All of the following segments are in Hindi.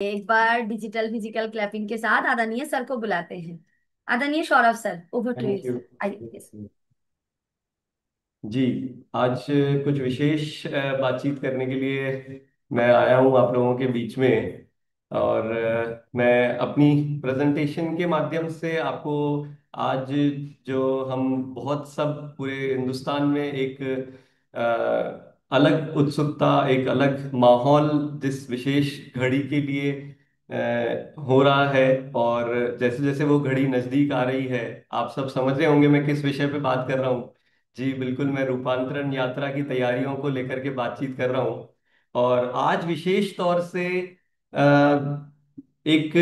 एक बार डिजिटल फिजिकल क्लैपिंग के साथ आदरणीय सर को बुलाते हैं। आदरणीय Saurabh sir, over to you thank you. Sir, आइए। जी। आज कुछ विशेष बातचीत करने के लिए मैं आया हूँ आप लोगों के बीच में। और मैं अपनी प्रेजेंटेशन के माध्यम से आपको आज जो हम बहुत सब पूरे हिंदुस्तान में एक अलग उत्सुकता, एक अलग माहौल जिस विशेष घड़ी के लिए हो रहा है, और जैसे जैसे वो घड़ी नजदीक आ रही है, आप सब समझ रहे होंगे मैं किस विषय पे बात कर रहा हूँ। जी बिल्कुल, मैं रूपांतरण यात्रा की तैयारियों को लेकर के बातचीत कर रहा हूँ। और आज विशेष तौर से अ, एक,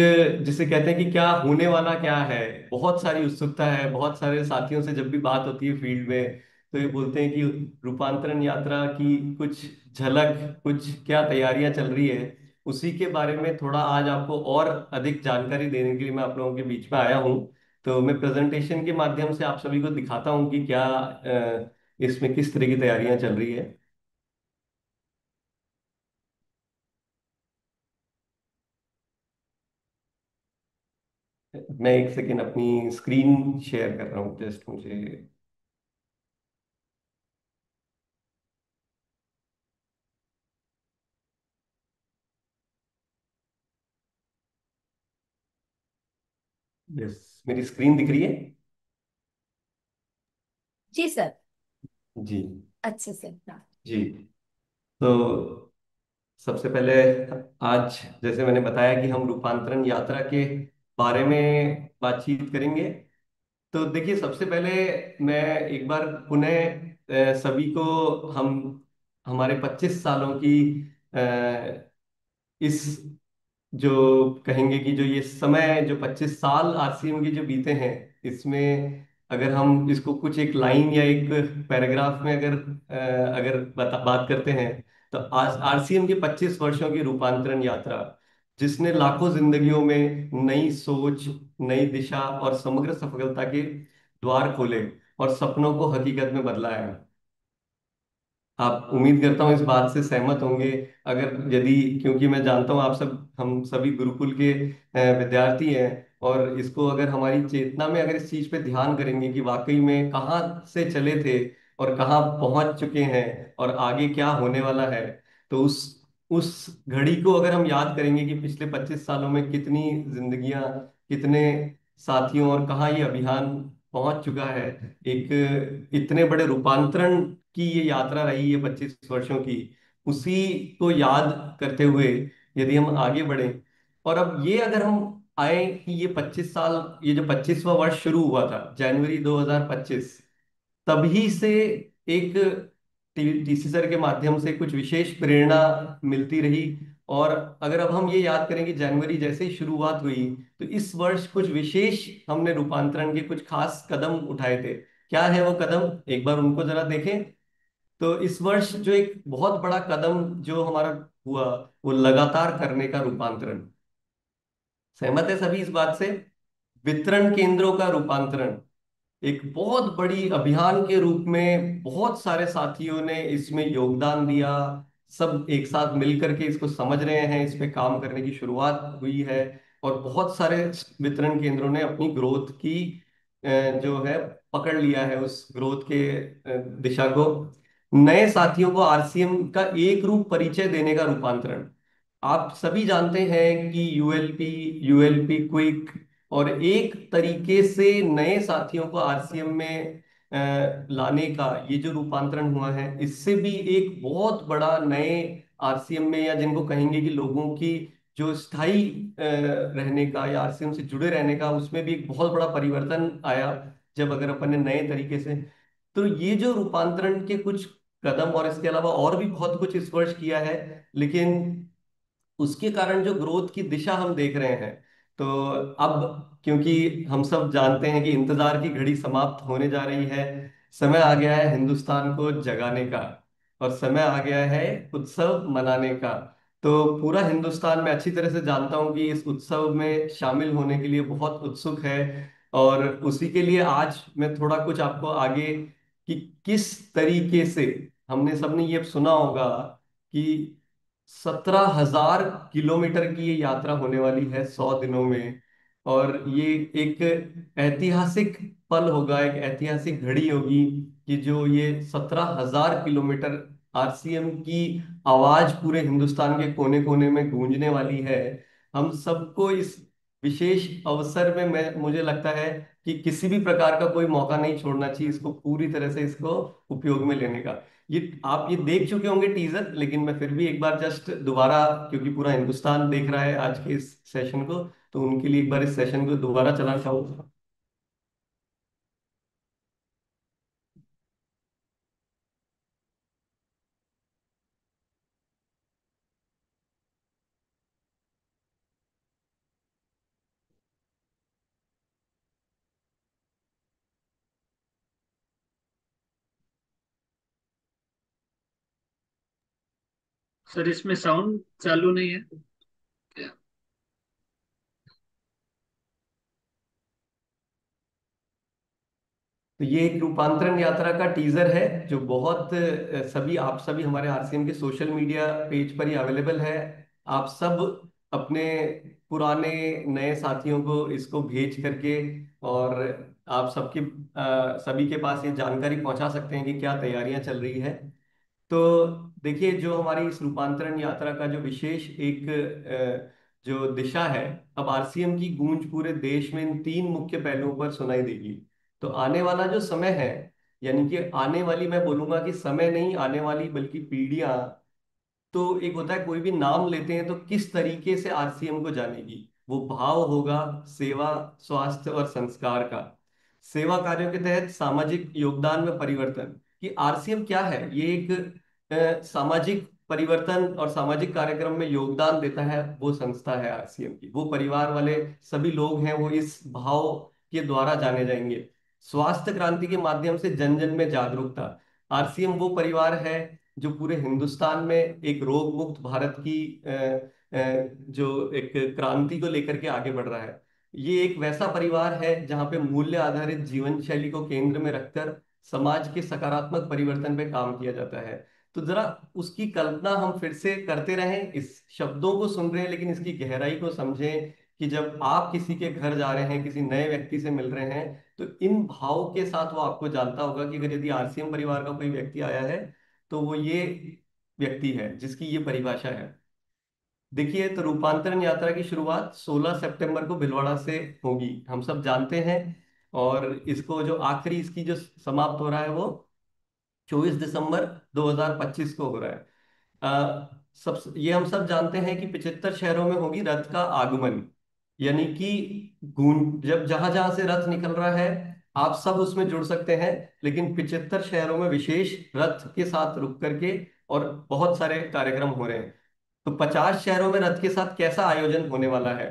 जिसे कहते हैं कि क्या होने वाला क्या है, बहुत सारी उत्सुकता है। बहुत सारे साथियों से जब भी बात होती है फील्ड में, तो ये बोलते हैं कि रूपांतरण यात्रा की कुछ झलक, कुछ क्या तैयारियां चल रही है, उसी के बारे में थोड़ा आज आपको और अधिक जानकारी देने के लिए मैं आप लोगों के बीच में आया हूँ। तो मैं प्रेजेंटेशन के माध्यम से आप सभी को दिखाता हूँ कि क्या इसमें किस तरह की तैयारियां चल रही है। मैं एक सेकेंड अपनी स्क्रीन शेयर कर रहा हूँ, जस्ट मुझे। यस, मेरी स्क्रीन दिख रही है। जी सर। जी। अच्छे से, हाँ। जी। तो सबसे पहले, आज जैसे मैंने बताया कि हम रूपांतरण यात्रा के बारे में बातचीत करेंगे। तो देखिए, सबसे पहले मैं एक बार पुनः सभी को, हम हमारे 25 सालों की इस, जो कहेंगे कि जो ये समय, जो 25 साल आरसीएम के जो बीते हैं, इसमें अगर हम इसको कुछ एक लाइन या एक पैराग्राफ में अगर बात करते हैं, तो आज आरसीएम के 25 वर्षों की रूपांतरण यात्रा, जिसने लाखों जिंदगियों में नई सोच, नई दिशा और समग्र सफलता के द्वार खोले और सपनों को हकीकत में बदला है। आप, उम्मीद करता हूँ, इस बात से सहमत होंगे। अगर यदि, क्योंकि मैं जानता हूँ आप सब, हम सभी गुरुकुल के विद्यार्थी हैं, और इसको अगर हमारी चेतना में अगर इस चीज पे ध्यान करेंगे कि वाकई में कहाँ से चले थे और कहाँ पहुंच चुके हैं और आगे क्या होने वाला है, तो उस घड़ी को अगर हम याद करेंगे कि पिछले 25 सालों में कितनी जिंदगियां, कितने साथियों, और कहाँ ये अभियान पहुंच चुका है, एक इतने बड़े रूपांतरण की ये यात्रा रही है 25 वर्षों की, उसी को याद करते हुए यदि हम आगे बढ़े। और अब ये अगर हम आए कि ये 25 साल, ये जो 25वां वर्ष शुरू हुआ था जनवरी 2025, तभी से एक टीसी सर के माध्यम से कुछ विशेष प्रेरणा मिलती रही। और अगर अब हम ये याद करें कि जनवरी जैसे ही शुरुआत हुई, तो इस वर्ष कुछ विशेष हमने रूपांतरण के कुछ खास कदम उठाए थे। क्या है वो कदम, एक बार उनको जरा देखें। तो इस वर्ष जो एक बहुत बड़ा कदम जो हमारा हुआ, वो लगातार करने का रूपांतरण। सहमत है सभी इस बात से? वितरण केंद्रों का रूपांतरण एक बहुत बड़ी अभियान के रूप में बहुत सारे साथियों ने इसमें योगदान दिया। सब एक साथ मिलकर के इसको समझ रहे हैं, इस पे काम करने की शुरुआत हुई है। और बहुत सारे वितरण केंद्रों ने अपनी ग्रोथ की जो है, पकड़ लिया है उस ग्रोथ के दिशा को। नए साथियों को आरसीएम का एक रूप परिचय देने का रूपांतरण। आप सभी जानते हैं कि यूएलपी, यूएलपी क्विक, और एक तरीके से नए साथियों को आरसीएम में लाने का ये जो रूपांतरण हुआ है, इससे भी एक बहुत बड़ा नए आरसीएम में, या जिनको कहेंगे कि लोगों की जो स्थायी रहने का या आरसीएम से जुड़े रहने का, उसमें भी एक बहुत बड़ा परिवर्तन आया जब अगर अपन ने नए तरीके से। तो ये जो रूपांतरण के कुछ कदम, और इसके अलावा और भी बहुत कुछ इस वर्ष किया है, लेकिन उसके कारण जो ग्रोथ की दिशा हम देख रहे हैं। तो अब क्योंकि हम सब जानते हैं कि इंतजार की घड़ी समाप्त होने जा रही है, समय आ गया है हिंदुस्तान को जगाने का, और समय आ गया है उत्सव मनाने का। तो पूरा हिंदुस्तान मैं अच्छी तरह से जानता हूं कि इस उत्सव में शामिल होने के लिए बहुत उत्सुक है। और उसी के लिए आज मैं थोड़ा कुछ आपको आगे, कि किस तरीके से, हमने सबने ये सुना होगा कि 17,000 किलोमीटर की ये यात्रा होने वाली है 100 दिनों में। और ये एक ऐतिहासिक पल होगा, एक ऐतिहासिक घड़ी होगी कि जो ये 17,000 किलोमीटर आरसीएम की आवाज पूरे हिंदुस्तान के कोने कोने में गूंजने वाली है। हम सबको इस विशेष अवसर में, मैं मुझे लगता है कि किसी भी प्रकार का कोई मौका नहीं छोड़ना चाहिए, इसको पूरी तरह से इसको उपयोग में लेने का। ये आप ये देख चुके होंगे टीजर, लेकिन मैं फिर भी एक बार जस्ट दोबारा, क्योंकि पूरा हिंदुस्तान देख रहा है आज के इस सेशन को, तो उनके लिए एक बार इस सेशन को दोबारा चलाना चाहूंगा। सर इसमें साउंड चालू नहीं है क्या? तो ये एक रूपांतरण यात्रा का टीजर है, जो बहुत सभी आप सभी हमारे आरसीएम के सोशल मीडिया पेज पर ही अवेलेबल है। आप सब अपने पुराने नए साथियों को इसको भेज करके, और आप सबके सभी के पास ये जानकारी पहुंचा सकते हैं कि क्या तैयारियां चल रही है। तो देखिए, जो हमारी इस रूपांतरण यात्रा का जो विशेष एक जो दिशा है, अब आरसीएम की गूंज पूरे देश में इन तीन मुख्य पहलुओं पर सुनाई देगी। तो आने वाला जो समय है, यानी कि आने वाली, मैं बोलूंगा कि समय नहीं आने वाली बल्कि पीढ़ियां, तो एक होता है कोई भी नाम लेते हैं तो किस तरीके से आरसीएम को जानेगी। वो भाव होगा सेवा, स्वास्थ्य और संस्कार का। सेवा कार्यों के तहत सामाजिक योगदान में परिवर्तन, कि आरसीएम क्या है, ये एक सामाजिक परिवर्तन और सामाजिक कार्यक्रम में योगदान देता है, वो संस्था है आरसीएम की। वो परिवार वाले सभी लोग हैं, वो इस भाव के द्वारा जाने जाएंगे। स्वास्थ्य क्रांति के माध्यम से जन जन में जागरूकता, आरसीएम वो परिवार है जो पूरे हिंदुस्तान में एक रोग मुक्त भारत की जो एक क्रांति को लेकर के आगे बढ़ रहा है। ये एक वैसा परिवार है जहाँ पे मूल्य आधारित जीवन शैली को केंद्र में रखकर समाज के सकारात्मक परिवर्तन पे काम किया जाता है। तो जरा उसकी कल्पना हम फिर से करते रहें, इस शब्दों को सुन रहे हैं लेकिन इसकी गहराई को समझें, कि जब आप किसी के घर जा रहे हैं, किसी नए व्यक्ति से मिल रहे हैं, तो इन भाव के साथ वो आपको जानता होगा कि अगर यदि आरसीएम परिवार का कोई व्यक्ति आया है, तो वो ये व्यक्ति है जिसकी ये परिभाषा है। देखिए, तो रूपांतरण यात्रा की शुरुआत 16 सितंबर को भीलवाड़ा से होगी, हम सब जानते हैं। और इसको जो आखिरी इसकी जो समाप्त हो रहा है वो 24 दिसंबर 2025 को हो रहा है। सब ये हम सब जानते हैं कि 75 शहरों में होगी रथ का आगमन। यानी कि गूंज, जब जहां जहां से रथ निकल रहा है, आप सब उसमें जुड़ सकते हैं। लेकिन 75 शहरों में विशेष रथ के साथ रुक करके और बहुत सारे कार्यक्रम हो रहे हैं। तो 50 शहरों में रथ के साथ कैसा आयोजन होने वाला है?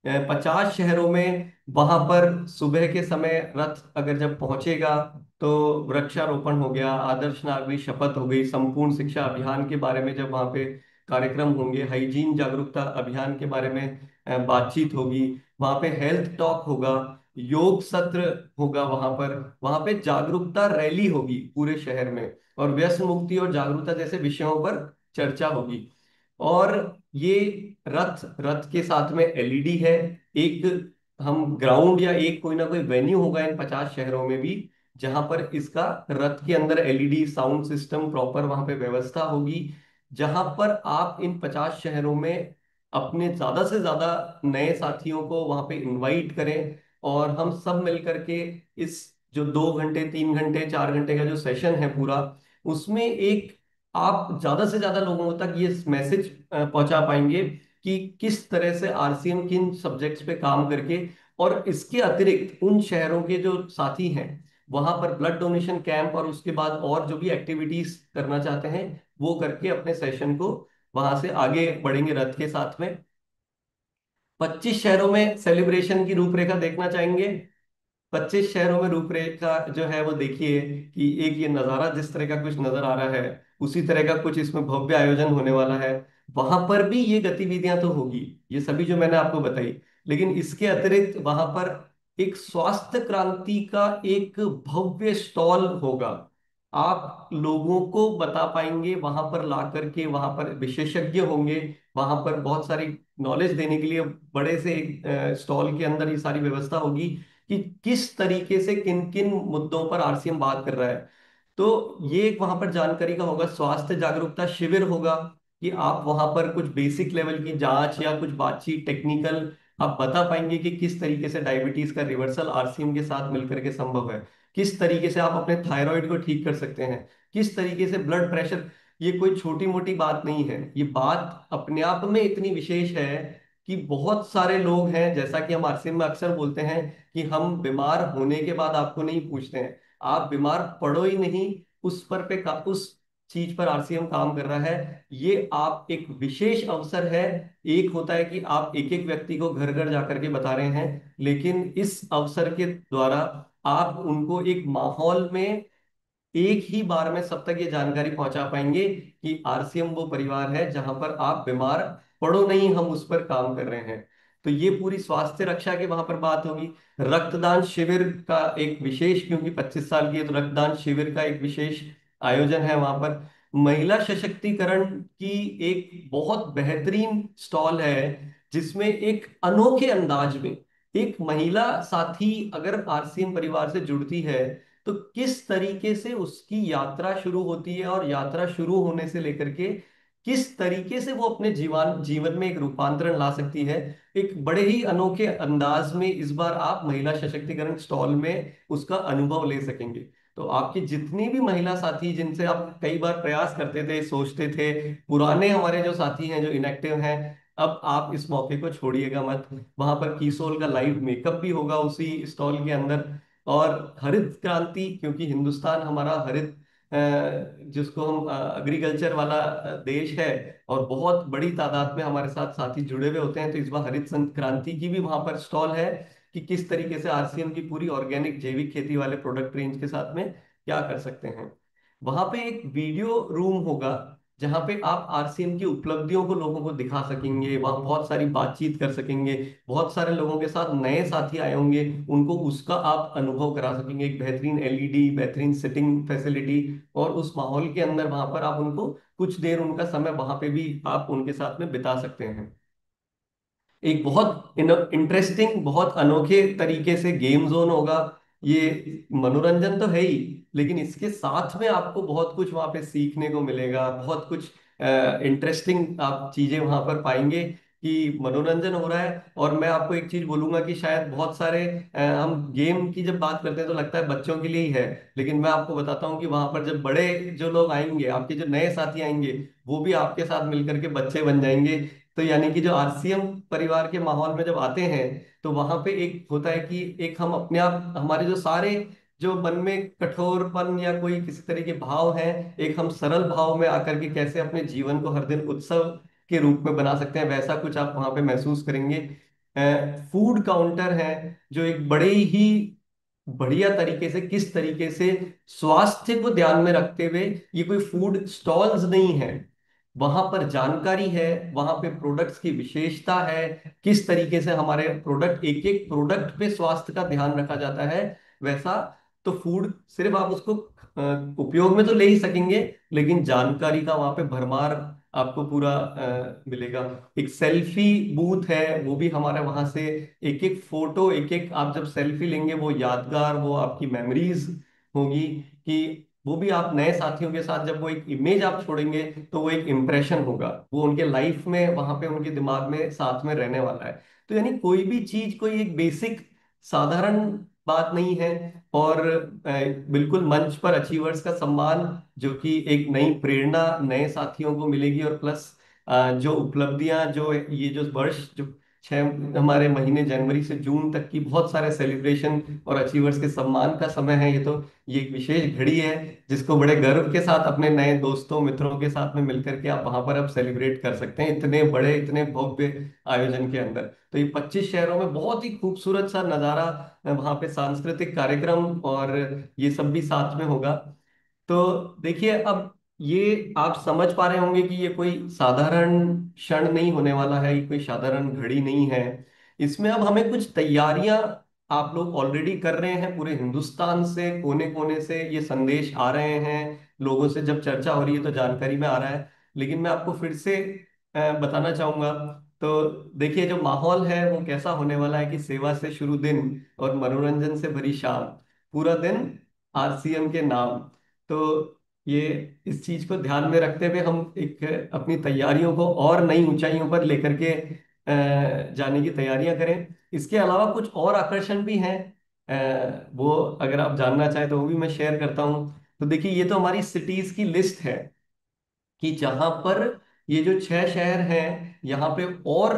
50 शहरों में वहां पर सुबह के समय रथ अगर जब पहुंचेगा, तो वृक्षारोपण हो गया, आदर्श नागरिक शपथ हो गई, संपूर्ण शिक्षा अभियान के बारे में जब वहां पे कार्यक्रम होंगे, हाइजीन जागरूकता अभियान के बारे में बातचीत होगी, वहां पे हेल्थ टॉक होगा, योग सत्र होगा, वहां पे जागरूकता रैली होगी पूरे शहर में, और व्यसन मुक्ति और जागरूकता जैसे विषयों पर चर्चा होगी। और ये रथ रथ के साथ में एलईडी है। एक हम ग्राउंड या एक कोई ना कोई वेन्यू होगा इन 50 शहरों में भी, जहां पर इसका रथ के अंदर एलईडी साउंड सिस्टम प्रॉपर वहां पे व्यवस्था होगी, जहां पर आप इन 50 शहरों में अपने ज्यादा से ज्यादा नए साथियों को वहां पे इनवाइट करें। और हम सब मिल करके इस जो 2 घंटे 3 घंटे 4 घंटे का जो सेशन है पूरा, उसमें एक आप ज्यादा से ज्यादा लोगों तक ये मैसेज पहुंचा पाएंगे कि किस तरह से आरसीएम किन सब्जेक्ट्स पे काम करके, और इसके अतिरिक्त उन शहरों के जो साथी हैं वहां पर ब्लड डोनेशन कैंप और उसके बाद और जो भी एक्टिविटीज करना चाहते हैं, वो करके अपने सेशन को वहां से आगे बढ़ेंगे रथ के साथ में। 25 शहरों में सेलिब्रेशन की रूपरेखा देखना चाहेंगे। 25 शहरों में रूपरेखा जो है वो देखिए, कि एक ये नज़ारा जिस तरह का कुछ नजर आ रहा है, उसी तरह का कुछ इसमें भव्य आयोजन होने वाला है। वहां पर भी ये गतिविधियां तो होगी, ये सभी जो मैंने आपको बताई, लेकिन इसके अतिरिक्त वहां पर एक स्वास्थ्य क्रांति का एक भव्य स्टॉल होगा। आप लोगों को बता पाएंगे, वहां पर ला करके वहां पर विशेषज्ञ होंगे, वहां पर बहुत सारी नॉलेज देने के लिए बड़े से एक स्टॉल के अंदर ये सारी व्यवस्था होगी कि किस तरीके से किन किन मुद्दों पर आरसीएम बात कर रहा है। तो ये एक वहां पर जानकारी का होगा। स्वास्थ्य जागरूकता शिविर होगा कि आप वहां पर कुछ बेसिक लेवल की जांच या कुछ बातचीत टेक्निकल आप बता पाएंगे कि किस तरीके से डायबिटीज का रिवर्सल आरसीएम के साथ मिलकर के संभव है, किस तरीके से आप अपने थायराइड को ठीक कर सकते हैं, किस तरीके से ब्लड प्रेशर। ये कोई छोटी मोटी बात नहीं है, ये बात अपने आप में इतनी विशेष है कि बहुत सारे लोग हैं, जैसा कि हम आरसीएम में अक्सर बोलते हैं कि हम बीमार होने के बाद आपको नहीं पूछते हैं, आप बीमार पड़ो ही नहीं, उस पर उस चीज पर आरसीएम काम कर रहा है। ये आप एक विशेष अवसर है। एक होता है कि आप एक एक व्यक्ति को घर घर जाकर के बता रहे हैं, लेकिन इस अवसर के द्वारा आप उनको एक माहौल में एक ही बार में सब तक ये जानकारी पहुंचा पाएंगे कि आरसीएम वो परिवार है जहां पर आप बीमार पड़ो नहीं, हम उस पर काम कर रहे हैं। तो ये पूरी स्वास्थ्य रक्षा की वहां पर बात होगी। रक्तदान शिविर का एक विशेष, क्योंकि 25 साल की है तो रक्तदान शिविर का एक विशेष आयोजन है वहां पर। महिला सशक्तिकरण की एक बहुत बेहतरीन स्टॉल है, जिसमें एक अनोखे अंदाज में एक महिला साथी अगर आरसीएम परिवार से जुड़ती है तो किस तरीके से उसकी यात्रा शुरू होती है, और यात्रा शुरू होने से लेकर के किस तरीके से वो अपने जीवन जीवन में एक रूपांतरण ला सकती है। एक बड़े ही अनोखे अंदाज में इस बार आप महिला सशक्तिकरण स्टॉल में उसका अनुभव ले सकेंगे। तो आपकी जितनी भी महिला साथी जिनसे आप कई बार प्रयास करते थे, सोचते थे, पुराने हमारे जो साथी हैं जो इनएक्टिव हैं, अब आप इस मौके को छोड़िएगा मत। वहां पर कीसोल का लाइव मेकअप भी होगा उसी स्टॉल के अंदर। और हरित क्रांति, क्योंकि हिंदुस्तान हमारा हरित जिसको हम एग्रीकल्चर वाला देश है, और बहुत बड़ी तादाद में हमारे साथ साथी जुड़े हुए होते हैं, तो इस बार हरित क्रांति की भी वहां पर स्टॉल है कि किस तरीके से आरसीएम की पूरी ऑर्गेनिक जैविक खेती वाले प्रोडक्ट रेंज के साथ में क्या कर सकते हैं। वहां पे एक वीडियो रूम होगा जहां पे आप आरसीएम की उपलब्धियों को लोगों को दिखा सकेंगे, वहां बहुत सारी बातचीत कर सकेंगे, बहुत सारे लोगों के साथ नए साथी आए होंगे, उनको उसका आप अनुभव करा सकेंगे। एक बेहतरीन एलईडी, बेहतरीन सिटिंग फैसिलिटी, और उस माहौल के अंदर वहां पर आप उनको कुछ देर उनका समय वहां पे भी आप उनके साथ में बिता सकते हैं। एक बहुत इंटरेस्टिंग, बहुत अनोखे तरीके से गेम जोन होगा। ये मनोरंजन तो है ही, लेकिन इसके साथ में आपको बहुत कुछ वहां पे सीखने को मिलेगा, बहुत कुछ इंटरेस्टिंग आप चीजें वहां पर पाएंगे कि मनोरंजन हो रहा है। और मैं आपको एक चीज बोलूंगा कि शायद बहुत सारे हम गेम की जब बात करते हैं तो लगता है बच्चों के लिए ही है, लेकिन मैं आपको बताता हूँ कि वहां पर जब बड़े जो लोग आएंगे, आपके जो नए साथी आएंगे, वो भी आपके साथ मिलकर के बच्चे बन जाएंगे। तो यानी कि जो आरसीएम परिवार के माहौल में जब आते हैं तो वहां पे एक होता है कि एक हम अपने आप, हमारे जो सारे जो मन में कठोरपन या कोई किसी तरह के भाव हैं, एक हम सरल भाव में आकर के कैसे अपने जीवन को हर दिन उत्सव के रूप में बना सकते हैं, वैसा कुछ आप वहां पे महसूस करेंगे। फूड काउंटर है जो एक बड़े ही बढ़िया तरीके से, किस तरीके से स्वास्थ्य को ध्यान में रखते हुए, ये कोई फूड स्टॉल्स नहीं है, वहां पर जानकारी है, वहां पे प्रोडक्ट्स की विशेषता है, किस तरीके से हमारे प्रोडक्ट, एक एक प्रोडक्ट पे स्वास्थ्य का ध्यान रखा जाता है। वैसा तो फूड सिर्फ आप उसको उपयोग में तो ले ही सकेंगे, लेकिन जानकारी का वहां पे भरमार आपको पूरा मिलेगा। एक सेल्फी बूथ है, वो भी हमारे वहां से एक एक फोटो, एक एक आप जब सेल्फी लेंगे वो यादगार, वो आपकी मेमोरीज होगी कि वो भी आप नए साथियों के साथ जब वो एक इमेज आप छोड़ेंगे तो वो एक इम्प्रेशन होगा, वो उनके लाइफ में वहां पे उनके दिमाग में साथ में रहने वाला है। तो यानी कोई भी चीज कोई एक बेसिक साधारण बात नहीं है। और बिल्कुल मंच पर अचीवर्स का सम्मान, जो कि एक नई प्रेरणा नए साथियों को मिलेगी, और प्लस जो उपलब्धियां, जो ये जो वर्ष जो 6 महीने जनवरी से जून तक की बहुत सारे सेलिब्रेशन और अचीवर्स के सम्मान का समय है, ये एक विशेष घड़ी है जिसको बड़े गर्व के साथ अपने नए दोस्तों मित्रों के साथ में मिलकर के आप वहां पर अब सेलिब्रेट कर सकते हैं, इतने बड़े इतने भव्य आयोजन के अंदर। तो ये 25 शहरों में बहुत ही खूबसूरत सा नज़ारा, वहां पे सांस्कृतिक कार्यक्रम और ये सब भी साथ में होगा। तो देखिए, अब ये आप समझ पा रहे होंगे कि ये कोई साधारण क्षण नहीं होने वाला है, ये कोई साधारण घड़ी नहीं है। इसमें अब हमें कुछ तैयारियां आप लोग ऑलरेडी कर रहे हैं, पूरे हिंदुस्तान से कोने कोने से ये संदेश आ रहे हैं, लोगों से जब चर्चा हो रही है तो जानकारी में आ रहा है। लेकिन मैं आपको फिर से बताना चाहूंगा। तो देखिए, जो माहौल है वो कैसा होने वाला है कि सेवा से शुरू दिन और मनोरंजन से भरी शाम, पूरा दिन आरसीएम के नाम। तो ये इस चीज को ध्यान में रखते हुए हम एक अपनी तैयारियों को और नई ऊंचाइयों पर लेकर के जाने की तैयारियां करें। इसके अलावा कुछ और आकर्षण भी हैं, वो अगर आप जानना चाहें तो वो भी मैं शेयर करता हूँ। तो देखिए, ये तो हमारी सिटीज की लिस्ट है कि जहां पर ये जो 6 शहर हैं, यहाँ पे और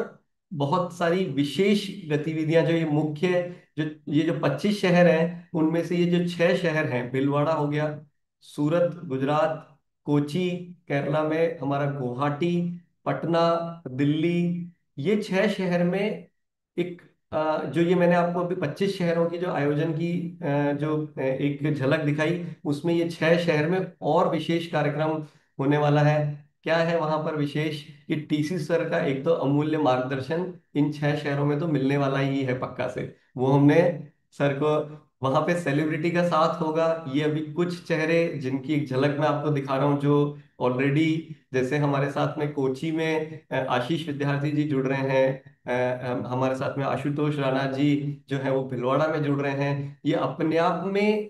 बहुत सारी विशेष गतिविधियां, जो ये मुख्य, जो ये जो 25 शहर हैं उनमें से ये जो 6 शहर हैं, भीलवाड़ा हो गया, सूरत गुजरात, कोची केरला में, हमारा गुवाहाटी, पटना दिल्ली, ये 6 शहर में एक जो ये मैंने आपको अभी 25 शहरों की जो आयोजन की एक झलक दिखाई, उसमें ये 6 शहर में और विशेष कार्यक्रम होने वाला है। क्या है वहां पर विशेष कि टीसी सर का एक तो अमूल्य मार्गदर्शन इन 6 शहरों में तो मिलने वाला ही है पक्का से। वो हमने सर को वहां पे सेलिब्रिटी का साथ होगा। ये अभी कुछ चेहरे जिनकी एक झलक मैं आपको दिखा रहा हूँ, जो ऑलरेडी, जैसे हमारे साथ में कोची में आशीष विद्यार्थी जी जुड़ रहे हैं, हमारे साथ में आशुतोष राणा जी जो है वो भिलवाड़ा में जुड़ रहे हैं। ये अपने आप में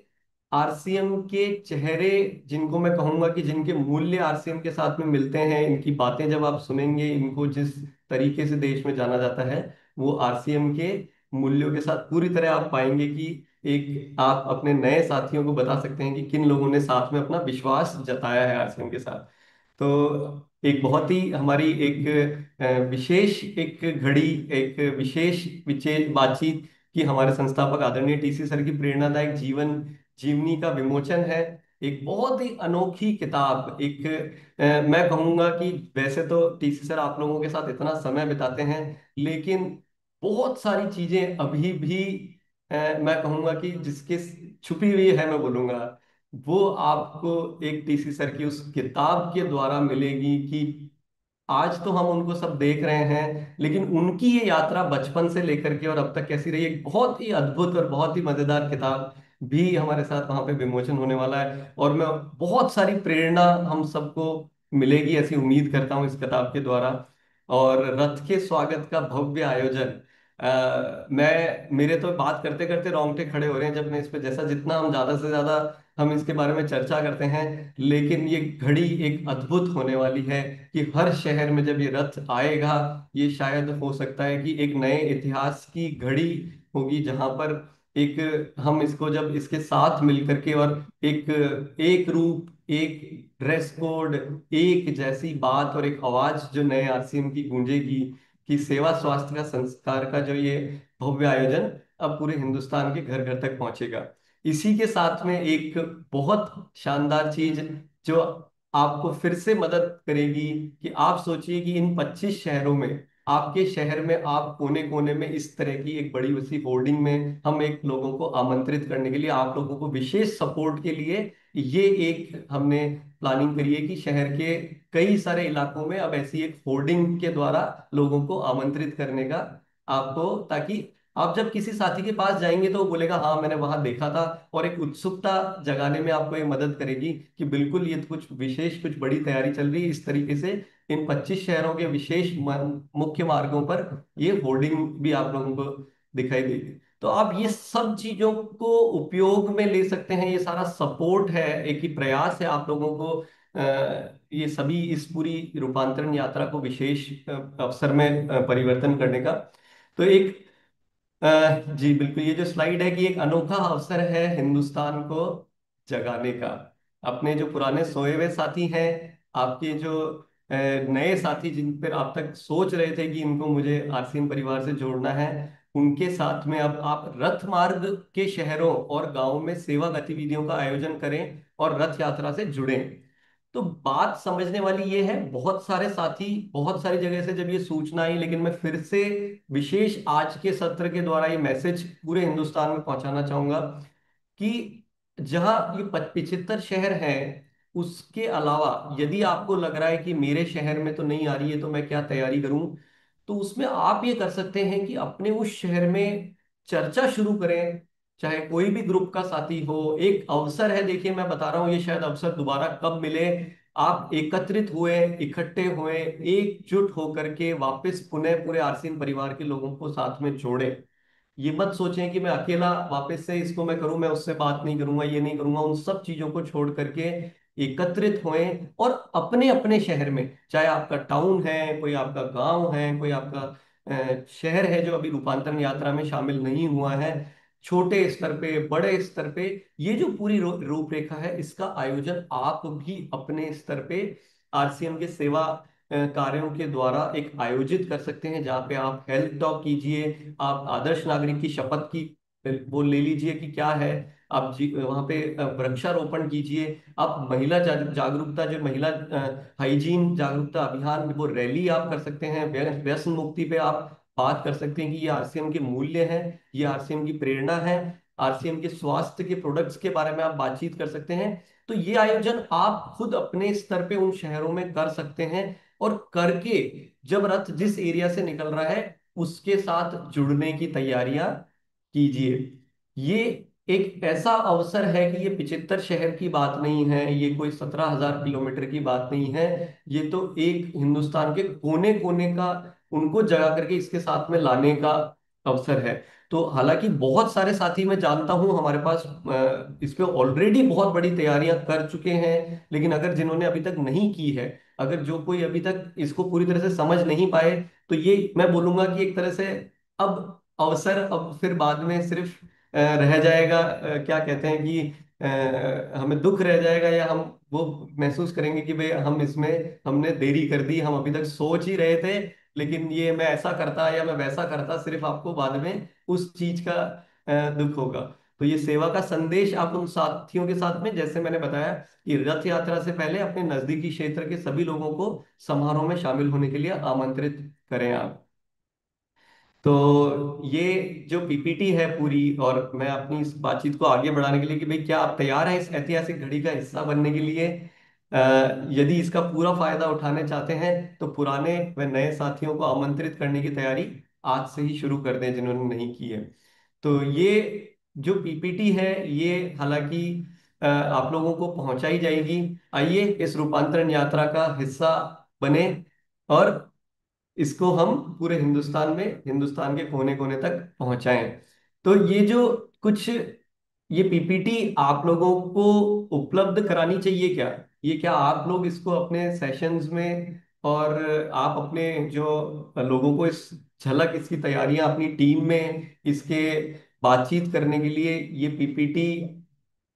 आरसीएम के चेहरे, जिनको मैं कहूंगा कि जिनके मूल्य आरसीएम के साथ में मिलते हैं। इनकी बातें जब आप सुनेंगे, इनको जिस तरीके से देश में जाना जाता है, वो आरसीएम के मूल्यों के साथ पूरी तरह आप पाएंगे कि एक आप अपने नए साथियों को बता सकते हैं कि किन लोगों ने साथ में अपना विश्वास जताया है आरसीएम के साथ। तो एक बहुत ही हमारी एक विशेष एक घड़ी, एक विशेष विशेष बातचीत की हमारे संस्थापक आदरणीय टीसी सर की प्रेरणादायक जीवन जीवनी का विमोचन है। एक बहुत ही अनोखी किताब, एक मैं कहूंगा कि वैसे तो टीसी सर आप लोगों के साथ इतना समय बिताते हैं, लेकिन बहुत सारी चीजें अभी भी मैं कहूंगा कि जिसके छुपी हुई है, मैं बोलूंगा, वो आपको एक टीसी सर की उस किताब के द्वारा मिलेगी। कि आज तो हम उनको सब देख रहे हैं, लेकिन उनकी ये यात्रा बचपन से लेकर के और अब तक कैसी रही, एक बहुत ही अद्भुत और बहुत ही मजेदार किताब भी हमारे साथ वहां पे विमोचन होने वाला है। और मैं बहुत सारी प्रेरणा हम सबको मिलेगी ऐसी उम्मीद करता हूँ इस किताब के द्वारा। और रथ के स्वागत का भव्य आयोजन, मैं मेरे तो बात करते करते रोंगटे खड़े हो रहे हैं जब मैं इस पे, जैसा जितना हम ज्यादा से ज्यादा हम इसके बारे में चर्चा करते हैं, लेकिन ये घड़ी एक अद्भुत होने वाली है कि हर शहर में जब ये रथ आएगा, ये शायद हो सकता है कि एक नए इतिहास की घड़ी होगी, जहां पर एक हम इसको जब इसके साथ मिलकर के और एक एक रूप, एक ड्रेस कोड, एक जैसी बात और एक आवाज जो नए आरसीएम की गूंजेगी, कि सेवा स्वास्थ्य का संस्कार का जो ये भव्य आयोजन अब पूरे हिंदुस्तान के घर घर तक पहुंचेगा। इसी के साथ में एक बहुत शानदार चीज जो आपको फिर से मदद करेगी, कि आप सोचिए कि इन 25 शहरों में, आपके शहर में, आप कोने कोने में इस तरह की एक बड़ी सी होर्डिंग में हम एक लोगों को आमंत्रित करने के लिए, आप लोगों को विशेष सपोर्ट के लिए, ये एक हमने प्लानिंग करी है कि शहर के कई सारे इलाकों में अब ऐसी एक होर्डिंग के द्वारा लोगों को आमंत्रित करने का, आपको, ताकि आप जब किसी साथी के पास जाएंगे तो वो बोलेगा हाँ मैंने वहां देखा था, और एक उत्सुकता जगाने में आपको ये मदद करेगी कि बिल्कुल ये तो कुछ विशेष, कुछ बड़ी तैयारी चल रही है। इस तरीके से इन 25 शहरों के विशेष मुख्य मार्गों पर ये होर्डिंग भी आप लोगों को दिखाई देगी। तो आप ये सब चीजों को उपयोग में ले सकते हैं। ये सारा सपोर्ट है, एक ही प्रयास है आप लोगों को ये सभी इस पूरी रूपांतरण यात्रा को विशेष अवसर में परिवर्तन करने का। तो एक जी बिल्कुल, ये जो स्लाइड है कि एक अनोखा अवसर है हिंदुस्तान को जगाने का। अपने जो पुराने सोए हुए साथी हैं, आपके जो नए साथी जिन पर आप तक सोच रहे थे कि इनको मुझे आरसीएम परिवार से जोड़ना है, उनके साथ में अब आप रथ मार्ग के शहरों और गांवों में सेवा गतिविधियों का आयोजन करें और रथ यात्रा से जुड़ें। तो बात समझने वाली ये है, बहुत सारे साथी बहुत सारी जगह से जब ये सूचना आई, लेकिन मैं फिर से विशेष आज के सत्र के द्वारा ये मैसेज पूरे हिंदुस्तान में पहुंचाना चाहूंगा कि जहां ये 75 शहर हैं, उसके अलावा यदि आपको लग रहा है कि मेरे शहर में तो नहीं आ रही है तो मैं क्या तैयारी करूं, तो उसमें आप ये कर सकते हैं कि अपने उस शहर में चर्चा शुरू करें, चाहे कोई भी ग्रुप का साथी हो। एक अवसर है, देखिए मैं बता रहा हूँ, ये शायद अवसर दोबारा कब मिले। आप एकत्रित हुए, इकट्ठे हुए, एकजुट होकर के वापस पुनः पूरे आरसीएम परिवार के लोगों को साथ में जोड़े। ये मत सोचें कि मैं अकेला वापस से इसको मैं करूं, मैं उससे बात नहीं करूंगा, ये नहीं करूंगा। उन सब चीजों को छोड़ करके एकत्रित होएं और अपने अपने शहर में, चाहे आपका टाउन है, कोई आपका गांव है, कोई आपका शहर है जो अभी रूपांतरण यात्रा में शामिल नहीं हुआ है, छोटे स्तर पे बड़े स्तर पे ये जो पूरी रूपरेखा है, इसका आयोजन आप भी अपने स्तर पे आरसीएम के सेवा कार्यों के द्वारा एक आयोजित कर सकते हैं, जहाँ पे आप हेल्थ टॉक कीजिए, आप आदर्श नागरिक की शपथ की वो ले लीजिए कि क्या है, आप वहाँ पे वृक्षारोपण कीजिए, आप महिला जागरूकता, जो महिला हाइजीन जागरूकता अभियान, वो रैली आप कर सकते हैं, व्यसन मुक्ति पे आप बात कर सकते हैं कि ये आरसीएम के मूल्य हैं, ये आरसीएम की प्रेरणा है, आरसीएम के स्वास्थ्य के प्रोडक्ट्स के बारे में आप बातचीत कर सकते हैं। तो ये आयोजन आप खुद अपने स्तर पे उन शहरों में कर सकते हैं, और करके जब रथ जिस एरिया से निकल रहा है उसके साथ जुड़ने की तैयारियां कीजिए। ये एक ऐसा अवसर है कि ये 75 शहर की बात नहीं है, ये कोई 17,000 किलोमीटर की बात नहीं है, ये तो एक हिंदुस्तान के कोने कोने का उनको जगा करके इसके साथ में लाने का अवसर है। तो हालांकि बहुत सारे साथी मैं जानता हूं हमारे पास इस पे ऑलरेडी बहुत बड़ी तैयारियां कर चुके हैं, लेकिन अगर जिन्होंने अभी तक नहीं की है, अगर जो कोई अभी तक इसको पूरी तरह से समझ नहीं पाए, तो ये मैं बोलूंगा कि एक तरह से अब अवसर अब फिर बाद में सिर्फ रह जाएगा, क्या कहते हैं कि हमें दुख रह जाएगा, या हम वो महसूस करेंगे कि भाई हम इसमें हमने देरी कर दी, हम अभी तक सोच ही रहे थे, लेकिन ये मैं ऐसा करता या मैं वैसा करता, सिर्फ आपको बाद में उस चीज का दुख होगा। तो ये सेवा का संदेश आप उन साथियों के साथ में, जैसे मैंने बताया कि रथ यात्रा से पहले अपने नजदीकी क्षेत्र के सभी लोगों को समारोह में शामिल होने के लिए आमंत्रित करें आप। तो ये जो पीपीटी है पूरी, और मैं अपनी इस बातचीत को आगे बढ़ाने के लिए कि भाई क्या आप तैयार हैं इस ऐतिहासिक घड़ी का हिस्सा बनने के लिए। यदि इसका पूरा फायदा उठाने चाहते हैं तो पुराने व नए साथियों को आमंत्रित करने की तैयारी आज से ही शुरू कर दें जिन्होंने नहीं की है। तो ये जो पीपीटी है, ये हालांकि आप लोगों को पहुंचाई जाएगी। आइए इस रूपांतरण यात्रा का हिस्सा बने, और इसको हम पूरे हिंदुस्तान में, हिंदुस्तान के कोने कोने तक पहुंचाएं। तो ये जो कुछ ये पीपीटी आप लोगों को उपलब्ध करानी चाहिए क्या, ये क्या आप लोग इसको अपने सेशंस में, और आप अपने जो लोगों को इस झलक इसकी तैयारियां अपनी टीम में इसके बातचीत करने के लिए ये पीपीटी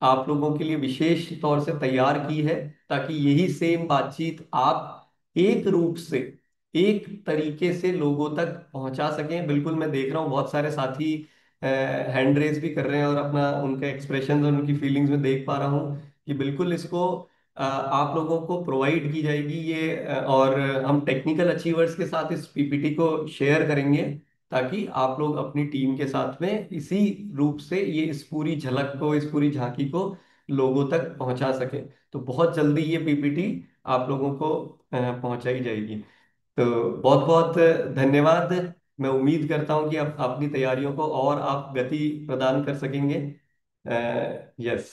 आप लोगों के लिए विशेष तौर से तैयार की है, ताकि यही सेम बातचीत आप एक रूप से, एक तरीके से लोगों तक पहुंचा सकें। बिल्कुल मैं देख रहा हूँ बहुत सारे साथी हैंड रेज भी कर रहे हैं, और अपना उनके एक्सप्रेशन और उनकी फीलिंग्स में देख पा रहा हूँ कि बिल्कुल इसको आप लोगों को प्रोवाइड की जाएगी ये, और हम टेक्निकल अचीवर्स के साथ इस पीपीटी को शेयर करेंगे, ताकि आप लोग अपनी टीम के साथ में इसी रूप से ये इस पूरी झलक को, इस पूरी झांकी को लोगों तक पहुंचा सके। तो बहुत जल्दी ये पीपीटी आप लोगों को पहुंचाई जाएगी। तो बहुत बहुत धन्यवाद। मैं उम्मीद करता हूं कि आप अपनी तैयारियों को और आप गति प्रदान कर सकेंगे। Yes,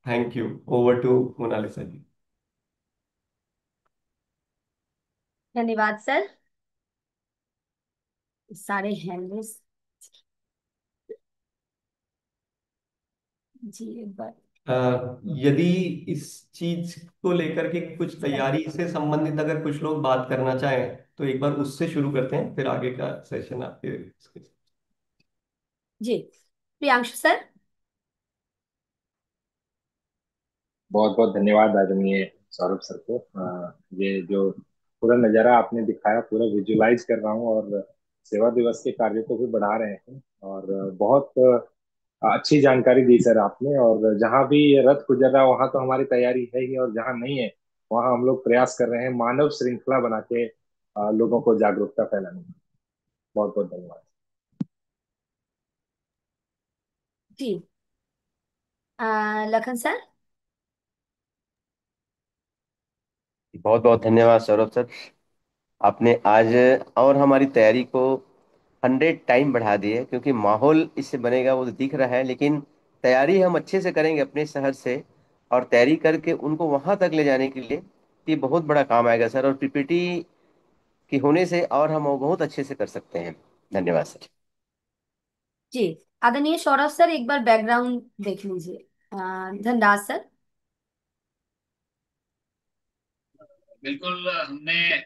thank you. Over to Monalisa ji. धन्यवाद सर। सारे हैंडल्स। जी एक बार। यदि इस चीज को लेकर के कुछ सर। तैयारी से संबंधित अगर कुछ लोग बात करना चाहें, तो एक बार उससे शुरू करते हैं, फिर आगे का सेशन आपके। जी प्रियांशु सर। बहुत बहुत धन्यवाद आदरणीय सौरभ सर को। ये जो पूरा नज़ारा आपने दिखाया पूरा विजुलाइज कर रहा हूँ, और सेवा दिवस के कार्यों को भी बढ़ा रहे हैं, और बहुत अच्छी जानकारी दी सर आपने। और जहाँ भी ये रथ गुजर रहा है वहाँ तो हमारी तैयारी है ही, और जहाँ नहीं है वहाँ हम लोग प्रयास कर रहे हैं मानव श्रृंखला बना के लोगों को जागरूकता फैलाने में। बहुत बहुत धन्यवाद। जी लखन सर। बहुत बहुत धन्यवाद सौरभ सर। आपने आज और हमारी तैयारी को 100 टाइम बढ़ा दिए, क्योंकि माहौल इससे बनेगा वो तो दिख रहा है, लेकिन तैयारी हम अच्छे से करेंगे अपने शहर से, और तैयारी करके उनको वहां तक ले जाने के लिए ये बहुत बड़ा काम आएगा सर। और पीपीटी की होने से और हम वो बहुत अच्छे से कर सकते हैं। धन्यवाद सर। जी। आदरणीय सौरभ सर, एक बार बैकग्राउंड देख लीजिए। धनराज सर। बिल्कुल, हमने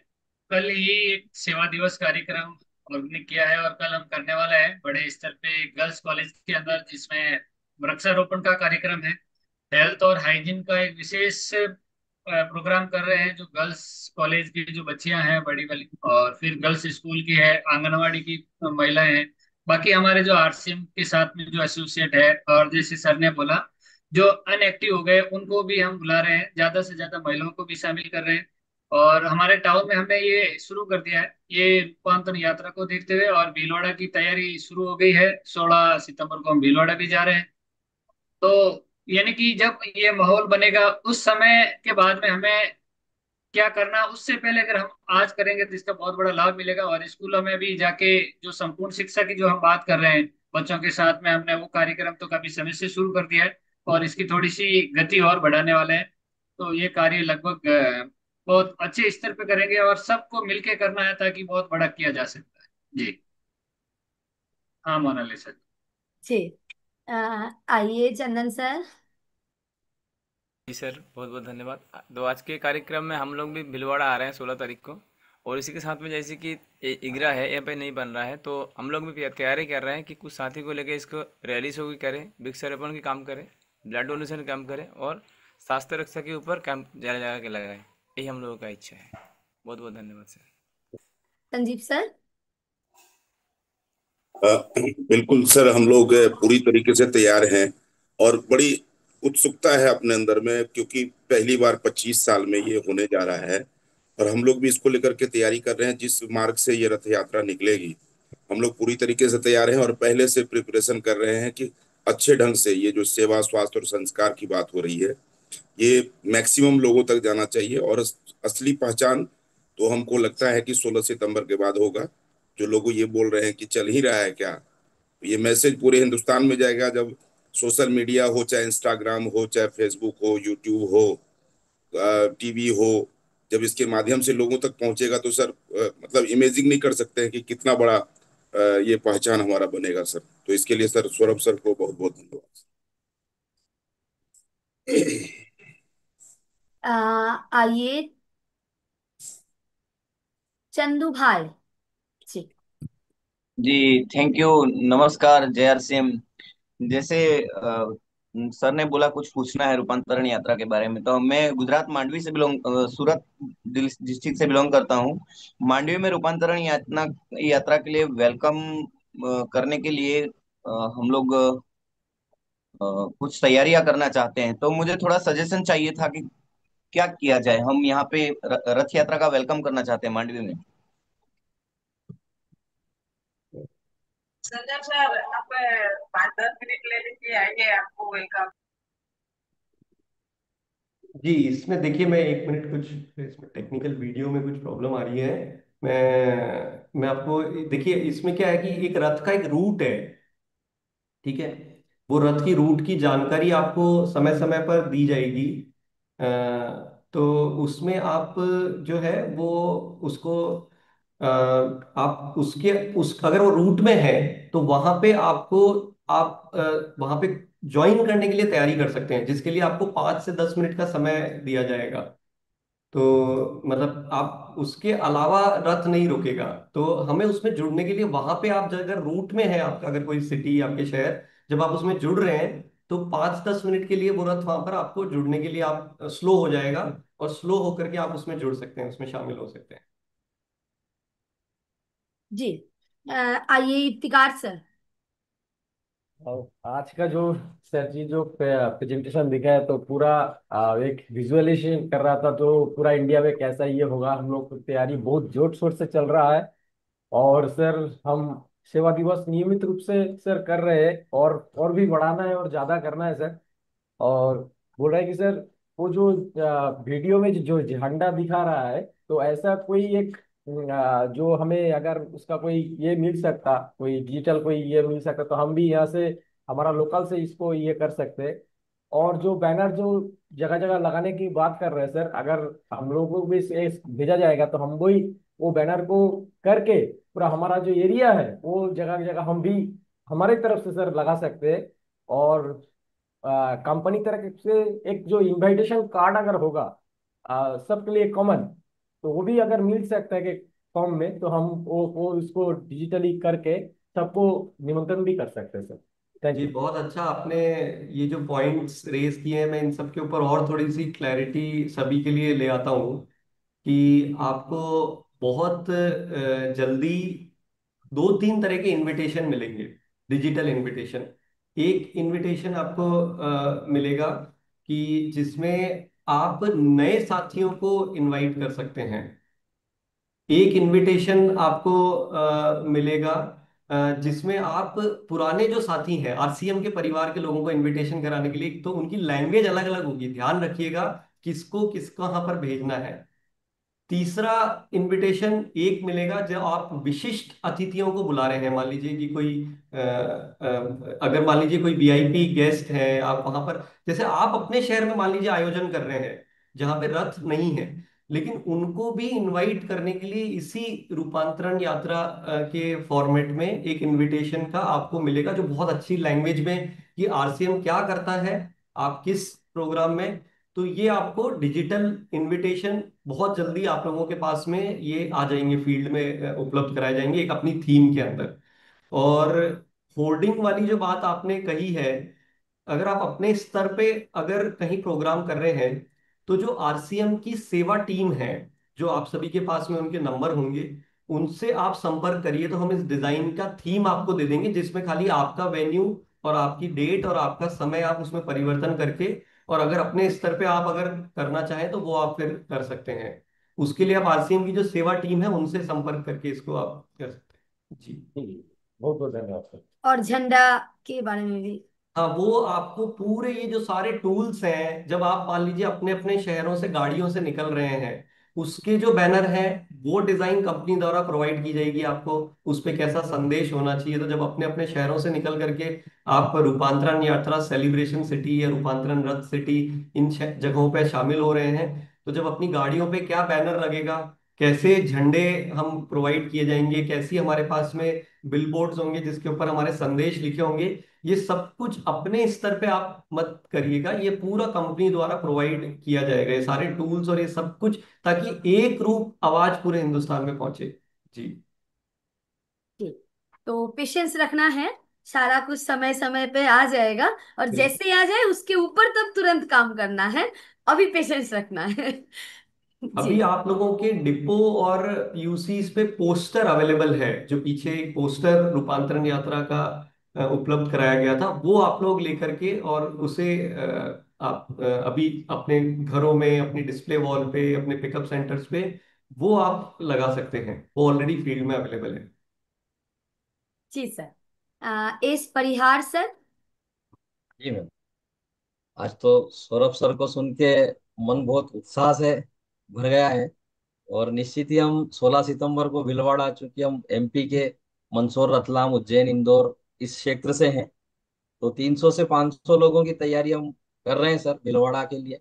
कल ही एक सेवा दिवस कार्यक्रम ऑर्गेनाइज किया है और कल हम करने वाले हैं बड़े स्तर पे गर्ल्स कॉलेज के अंदर, जिसमें वृक्षारोपण का कार्यक्रम है। हेल्थ और हाइजीन का एक विशेष प्रोग्राम कर रहे हैं, जो गर्ल्स कॉलेज की जो बच्चियां हैं बड़ी वाली, और फिर गर्ल्स स्कूल की है, आंगनवाड़ी की महिलाएं हैं, बाकी हमारे जो आरसीएम के साथ में जो एसोसिएट है, और जैसे सर ने बोला जो अनएक्टिव हो गए उनको भी हम बुला रहे हैं, ज्यादा से ज्यादा महिलाओं को भी शामिल कर रहे हैं। और हमारे टाउन में हमने ये शुरू कर दिया है ये रूपांतरण यात्रा को देखते हुए, और भीलवाड़ा की तैयारी शुरू हो गई है। 16 सितंबर को हम भीलवाड़ा भी जा रहे हैं। तो यानी कि जब ये माहौल बनेगा उस समय के बाद में हमें क्या करना, उससे पहले अगर हम आज करेंगे तो इसका बहुत बड़ा लाभ मिलेगा। और स्कूलों में भी जाके जो संपूर्ण शिक्षा की जो हम बात कर रहे हैं बच्चों के साथ में, हमने वो कार्यक्रम तो काफी समय से शुरू कर दिया है और इसकी थोड़ी सी गति और बढ़ाने वाले हैं। तो ये कार्य लगभग बहुत अच्छे स्तर पे करेंगे और सबको मिलके करना है ताकि बहुत बड़ा किया जा सकता है। जी हाँ, मोनालिसा जी। जी। आइए चंदन सर। जी सर, बहुत बहुत धन्यवाद। तो आज के कार्यक्रम में हम लोग भी भीलवाड़ा आ रहे हैं 16 तारीख को, और इसी के साथ में जैसे कि इगरा है यहाँ पे नहीं बन रहा है, तो हम लोग भी तैयारी कर रहे हैं कि कुछ साथी को लेकर इसको रैली शो की करें, वृक्षारोपण की काम करें, ब्लड डोनेशन का काम करें, और स्वास्थ्य रक्षा के ऊपर कैंप जगह जगह के लगाएं। यही हम लोगों का इच्छा है। बहुत बहुत धन्यवाद सर। संजीव सर। बिल्कुल सर, हम लोग पूरी तरीके से तैयार हैं और बड़ी उत्सुकता है अपने अंदर में, क्योंकि पहली बार 25 साल में ये होने जा रहा है और हम लोग भी इसको लेकर के तैयारी कर रहे हैं। जिस मार्ग से ये रथ यात्रा निकलेगी, हम लोग पूरी तरीके से तैयार हैं और पहले से प्रिपरेशन कर रहे हैं कि अच्छे ढंग से ये जो सेवा, स्वास्थ्य और संस्कार की बात हो रही है, ये मैक्सिमम लोगों तक जाना चाहिए। और असली पहचान तो हमको लगता है कि 16 सितंबर के बाद होगा। जो लोग ये बोल रहे हैं कि चल ही रहा है क्या, ये मैसेज पूरे हिंदुस्तान में जाएगा जब सोशल मीडिया हो, चाहे इंस्टाग्राम हो, चाहे फेसबुक हो, यूट्यूब हो, टीवी हो, जब इसके माध्यम से लोगों तक पहुंचेगा तो सर मतलब इमेजिंग नहीं कर सकते हैं कि कितना बड़ा ये पहचान हमारा बनेगा सर। तो इसके लिए सर सौरभ सर को बहुत बहुत धन्यवाद। आइए चंदू भाई। जी। जी थैंक यू। नमस्कार, जय आर सी एम। जैसे सर ने बोला कुछ पूछना है रूपांतरण यात्रा के बारे में, तो मैं गुजरात मांडवी से सूरत डिस्ट्रिक्ट से बिलोंग करता हूँ। मांडवी में रूपांतरण यात्रा यात्रा के लिए वेलकम करने के लिए हम लोग कुछ तैयारियां करना चाहते हैं। तो मुझे थोड़ा सजेशन चाहिए था कि क्या किया जाए। हम यहाँ पे रथ यात्रा का वेलकम करना चाहते हैं मांडवी में। संजय सर, आप 5-10 मिनट ले लीजिए, आइए, आपको वेलकम। जी, इसमें देखिए, मैं 1 मिनट, कुछ इसमें टेक्निकल वीडियो में कुछ प्रॉब्लम आ रही है। मैं आपको, देखिए इसमें क्या है कि एक रथ का एक रूट है, ठीक है। वो रथ की रूट की जानकारी आपको समय समय पर दी जाएगी। अ, तो उसमें आप जो है वो उसको आप उसके उस अगर वो रूट में है तो वहां पे आपको आप वहां पे ज्वाइन करने के लिए तैयारी कर सकते हैं, जिसके लिए आपको 5 से 10 मिनट का समय दिया जाएगा। तो मतलब आप उसके अलावा रथ नहीं रुकेगा। तो हमें उसमें जुड़ने के लिए वहां पे आप अगर रूट में है आपका, अगर कोई सिटी आपके शहर, जब आप उसमें जुड़ रहे हैं तो 5-10 मिनट के लिए वो रथ वहां पर आपको जुड़ने के लिए आप स्लो हो जाएगा, और स्लो होकर के आप उसमें जुड़ सकते हैं, उसमें शामिल हो सकते हैं। जी। आइए इफ्तिकार सर। और आज का जो सर जी जो प्रेजेंटेशन दिखा है, तो पूरा एक विजुअलाइजेशन कर रहा था, तो पूरा इंडिया में कैसा ये होगा, हम लोग की तैयारी बहुत जोर शोर से चल रहा है। और सर हम सेवा दिवस नियमित रूप से सर कर रहे हैं, और भी बढ़ाना है और ज्यादा करना है सर। और बोल रहा है कि सर वो जो वीडियो में जो झंडा दिखा रहा है, तो ऐसा कोई एक जो हमें अगर उसका कोई ये मिल सकता, कोई डिजिटल कोई ये मिल सकता, तो हम भी यहाँ से हमारा लोकल से इसको ये कर सकते हैं। और जो बैनर जो जगह जगह लगाने की बात कर रहे हैं सर, अगर हम लोगों को भी इसे भेजा जाएगा तो हम वही वो बैनर को करके पूरा हमारा जो एरिया है वो जगह जगह हम भी हमारी तरफ से सर लगा सकते हैं। और कंपनी तरफ से एक जो इनविटेशन कार्ड अगर होगा सबके लिए कॉमन, तो वो भी अगर मिल सकता है कि फॉर्म में, तो हम वो उसको डिजिटली करके सबको निमंत्रण भी कर सकते हैं सर। Thank ji you. बहुत अच्छा आपने ये जो पॉइंट्स रेज किए हैं, मैं इन सब के ऊपर और थोड़ी सी क्लैरिटी सभी के लिए ले आता हूँ कि आपको बहुत जल्दी दो तीन तरह के इनविटेशन मिलेंगे, डिजिटल इनविटेशन। एक इनविटेशन आपको मिलेगा कि जिसमें आप नए साथियों को इनवाइट कर सकते हैं। एक इनविटेशन आपको मिलेगा जिसमें आप पुराने जो साथी हैं आरसीएम के परिवार के लोगों को इनविटेशन कराने के लिए, तो उनकी लैंग्वेज अलग अलग होगी, ध्यान रखिएगा किसको किस कहाँ पर भेजना है। तीसरा इनविटेशन एक मिलेगा जो आप विशिष्ट अतिथियों को बुला रहे हैं। मान लीजिए कि कोई अगर मान लीजिए कोई वीआईपी गेस्ट है, आप वहां पर, जैसे आप अपने शहर में मान लीजिए आयोजन कर रहे हैं जहां पे रथ नहीं है, लेकिन उनको भी इनवाइट करने के लिए इसी रूपांतरण यात्रा के फॉर्मेट में एक इनविटेशन का आपको मिलेगा जो बहुत अच्छी लैंग्वेज में कि आरसीएम क्या करता है, आप किस प्रोग्राम में। तो ये आपको डिजिटल इनविटेशन बहुत जल्दी आप लोगों के पास में ये आ जाएंगे, फील्ड में उपलब्ध कराए जाएंगे एक अपनी थीम के अंदर। और होर्डिंग वाली जो बात आपने कही है, अगर आप अपने स्तर पे अगर कहीं प्रोग्राम कर रहे हैं, तो जो आरसीएम की सेवा टीम है, जो आप सभी के पास में उनके नंबर होंगे, उनसे आप संपर्क करिए तो हम इस डिजाइन का थीम आपको दे देंगे जिसमें खाली आपका वेन्यू और आपकी डेट और आपका समय आप उसमें परिवर्तन करके, और अगर अपने स्तर पे आप अगर करना चाहें तो वो आप फिर कर सकते हैं। उसके लिए आप आरसीएम की जो सेवा टीम है उनसे संपर्क करके इसको आप कर सकते हैं जी। बहुत बहुत धन्यवाद सर। और झंडा के बारे में भी। हाँ, वो आपको पूरे ये जो सारे टूल्स हैं, जब आप मान लीजिए अपने अपने शहरों से गाड़ियों से निकल रहे हैं, उसके जो बैनर हैं वो डिजाइन कंपनी द्वारा प्रोवाइड की जाएगी आपको। उस पे कैसा संदेश होना चाहिए, तो जब अपने अपने शहरों से निकल करके आप रूपांतरण यात्रा सेलिब्रेशन सिटी या रूपांतरण रथ सिटी इन जगहों पे शामिल हो रहे हैं, तो जब अपनी गाड़ियों पे क्या बैनर लगेगा, कैसे झंडे हम प्रोवाइड किए जाएंगे, कैसी हमारे पास में बिलबोर्ड्स होंगे जिसके ऊपर हमारे संदेश लिखे होंगे, ये सब कुछ अपने स्तर पे आप मत करिएगा, ये पूरा कंपनी द्वारा प्रोवाइड किया जाएगा, ये सारे टूल्स और ये सब कुछ, ताकि एक रूप आवाज पूरे हिंदुस्तान में पहुंचे जी। ठीक। तो पेशेंस रखना है, सारा कुछ समय समय पे आ जाएगा। और बिल्कुल। जैसे ही आ जाए उसके ऊपर तब तुरंत काम करना है। अभी पेशेंस रखना है। जी। अभी आप लोगों के डिपो और यूसीज पे पोस्टर अवेलेबल है, जो पीछे एक पोस्टर रूपांतरण यात्रा का उपलब्ध कराया गया था, वो आप लोग लेकर के और उसे आप अभी अपने घरों में, अपनी डिस्प्ले वॉल पे, अपने पिकअप सेंटर्स पे वो आप लगा सकते हैं, वो ऑलरेडी फील्ड में अवेलेबल है। जी सर। एस परिहार सर। जी मैम। आज तो सौरभ सर को सुन के मन बहुत उत्साह से भर गया है। और निश्चित ही हम 16 सितंबर को भीलवाड़ा, चूंकि हम एमपी के मंदसौर, रतलाम, उज्जैन, इंदौर इस क्षेत्र से हैं, तो 300 से 500 लोगों की तैयारी हम कर रहे हैं सर भीलवाड़ा के लिए।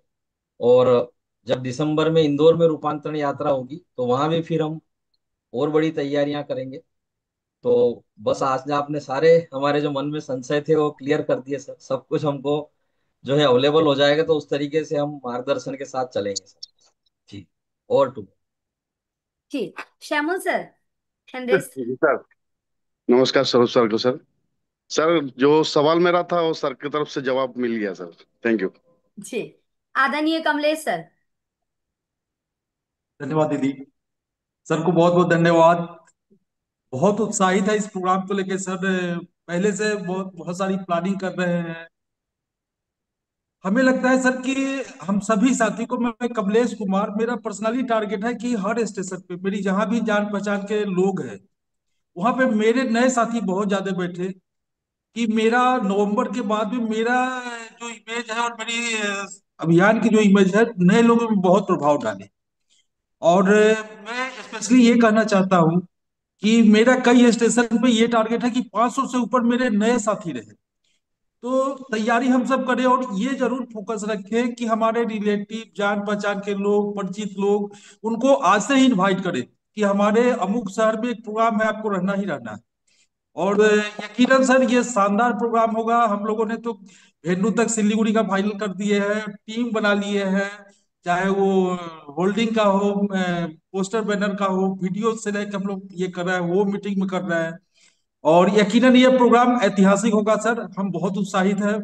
और जब दिसंबर में इंदौर में रूपांतरण यात्रा होगी तो वहां भी फिर हम और बड़ी तैयारियां करेंगे। तो बस आज आपने सारे हमारे जो मन में संशय थे वो क्लियर कर दिए सर। सब कुछ हमको जो है अवेलेबल हो जाएगा, तो उस तरीके से हम मार्गदर्शन के साथ चलेंगे सर। जी। और टू। जी। श्यामल सर, हैंडेस। जी सर। नमस्कार स्वरूप सर को सर। सर जो सवाल मेरा था वो सर की तरफ से जवाब मिल गया सर। Thank you. जी। आदरणीय कमलेश सर। धन्यवाद दीदी। सर को बहुत बहुत धन्यवाद। बहुत उत्साहित है इस प्रोग्राम को लेके सर। पहले से बहुत बहुत सारी प्लानिंग कर रहे हैं। हमें लगता है सर कि हम सभी साथी को, मैं कमलेश कुमार, मेरा पर्सनली टारगेट है कि हर स्टेशन पे मेरी जहां भी जान पहचान के लोग हैं वहां पे मेरे नए साथी बहुत ज्यादा बैठे, कि मेरा नवंबर के बाद भी मेरा जो इमेज है और मेरी अभियान की जो इमेज है नए लोगों में बहुत प्रभाव डाले। और मैं स्पेशली ये कहना चाहता हूँ कि मेरा कई स्टेशन पे ये टारगेट है कि 500 से ऊपर मेरे नए साथी रहे। तो तैयारी हम सब करें और ये जरूर फोकस रखें कि हमारे रिलेटिव, जान पहचान के लोग, परिचित लोग, उनको आज से ही इनवाइट करें कि हमारे अमुक शहर में एक प्रोग्राम है, आपको रहना ही रहना है। और यकीनन सर ये शानदार प्रोग्राम होगा। हम लोगों ने तो वेन्यू तक सिलीगुड़ी का फाइनल कर दिए हैं, टीम बना लिए हैं, चाहे वो होल्डिंग का हो, पोस्टर बैनर का हो, वीडियो से लेकर हम लोग ये कर रहे हैं, वो मीटिंग में कर रहे हैं। और यकीनन ये प्रोग्राम ऐतिहासिक होगा सर। हम बहुत उत्साहित हैं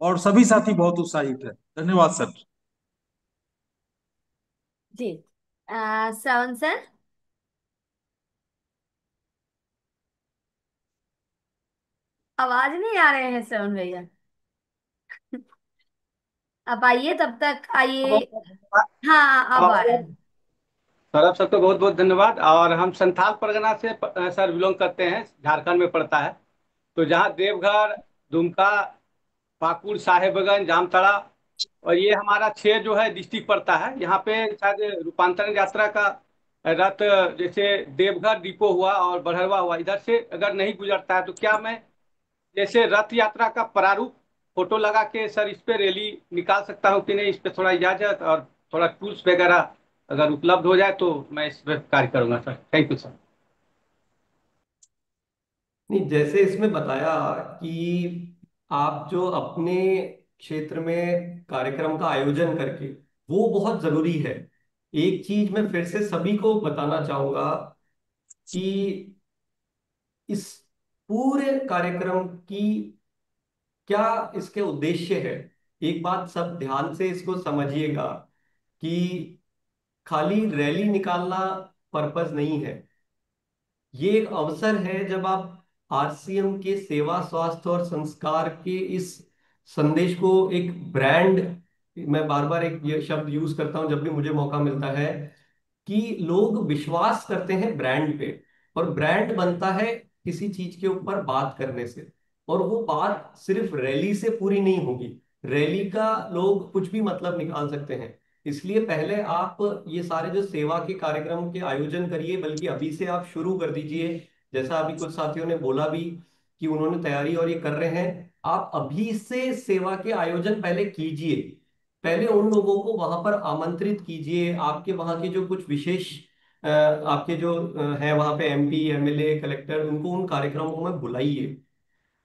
और सभी साथी बहुत उत्साहित हैं। धन्यवाद सर। जी। श्रवण सर, आवाज नहीं आ रहे हैं श्रवण भैया। अब आइए, तब तक आइए। बहुत बहुत धन्यवाद। हाँ, अब आ रहे और हैं। सौरभ सर को बहुत बहुत धन्यवाद। और हम संथाल परगना से सर बिलोंग करते हैं, झारखंड में पड़ता है। तो जहाँ देवघर, दुमका, पाकुड़, साहेबगंज, जामताड़ा, और ये हमारा 6 जो है डिस्ट्रिक्ट पड़ता है। यहाँ पे शायद रूपांतरण यात्रा का रथ, जैसे देवघर डिपो हुआ और बड़हरवा हुआ, इधर से अगर नहीं गुजरता है तो क्या मैं जैसे रथ यात्रा का प्रारूप फोटो लगा के सर इस पे रैली निकाल सकता हूँ कि नहीं? इस पे थोड़ा इजाजत और थोड़ा टूल्स वगैरह अगर उपलब्ध हो जाए तो मैं इस पे कार्य करूंगा सर। Thank you sir. नहीं, जैसे इसमें बताया कि आप जो अपने क्षेत्र में कार्यक्रम का आयोजन करके, वो बहुत जरूरी है। एक चीज मैं फिर से सभी को बताना चाहूंगा कि इस पूरे कार्यक्रम की क्या इसके उद्देश्य है। एक बात सब ध्यान से इसको समझिएगा कि खाली रैली निकालना पर्पस नहीं है। ये एक अवसर है जब आप आरसीएम के सेवा, स्वास्थ्य और संस्कार के इस संदेश को एक ब्रांड, मैं बार बार एक ये शब्द यूज करता हूं जब भी मुझे मौका मिलता है, कि लोग विश्वास करते हैं ब्रांड पे। और ब्रांड बनता है किसी चीज के ऊपर बात करने से। और वो बात सिर्फ रैली से पूरी नहीं होगी। रैली का लोग कुछ भी मतलब निकाल सकते हैं। इसलिए पहले आप ये सारे जो सेवा के कार्यक्रम के आयोजन करिए, बल्कि अभी से आप शुरू कर दीजिए। जैसा अभी कुछ साथियों ने बोला भी कि उन्होंने तैयारी और ये कर रहे हैं, आप अभी से सेवा के आयोजन पहले कीजिए। पहले उन लोगों को वहां पर आमंत्रित कीजिए। आपके वहां के जो कुछ विशेष आपके जो हैं वहां पे एमपी, एमएलए, कलेक्टर, उनको उन कार्यक्रमों में बुलाइए।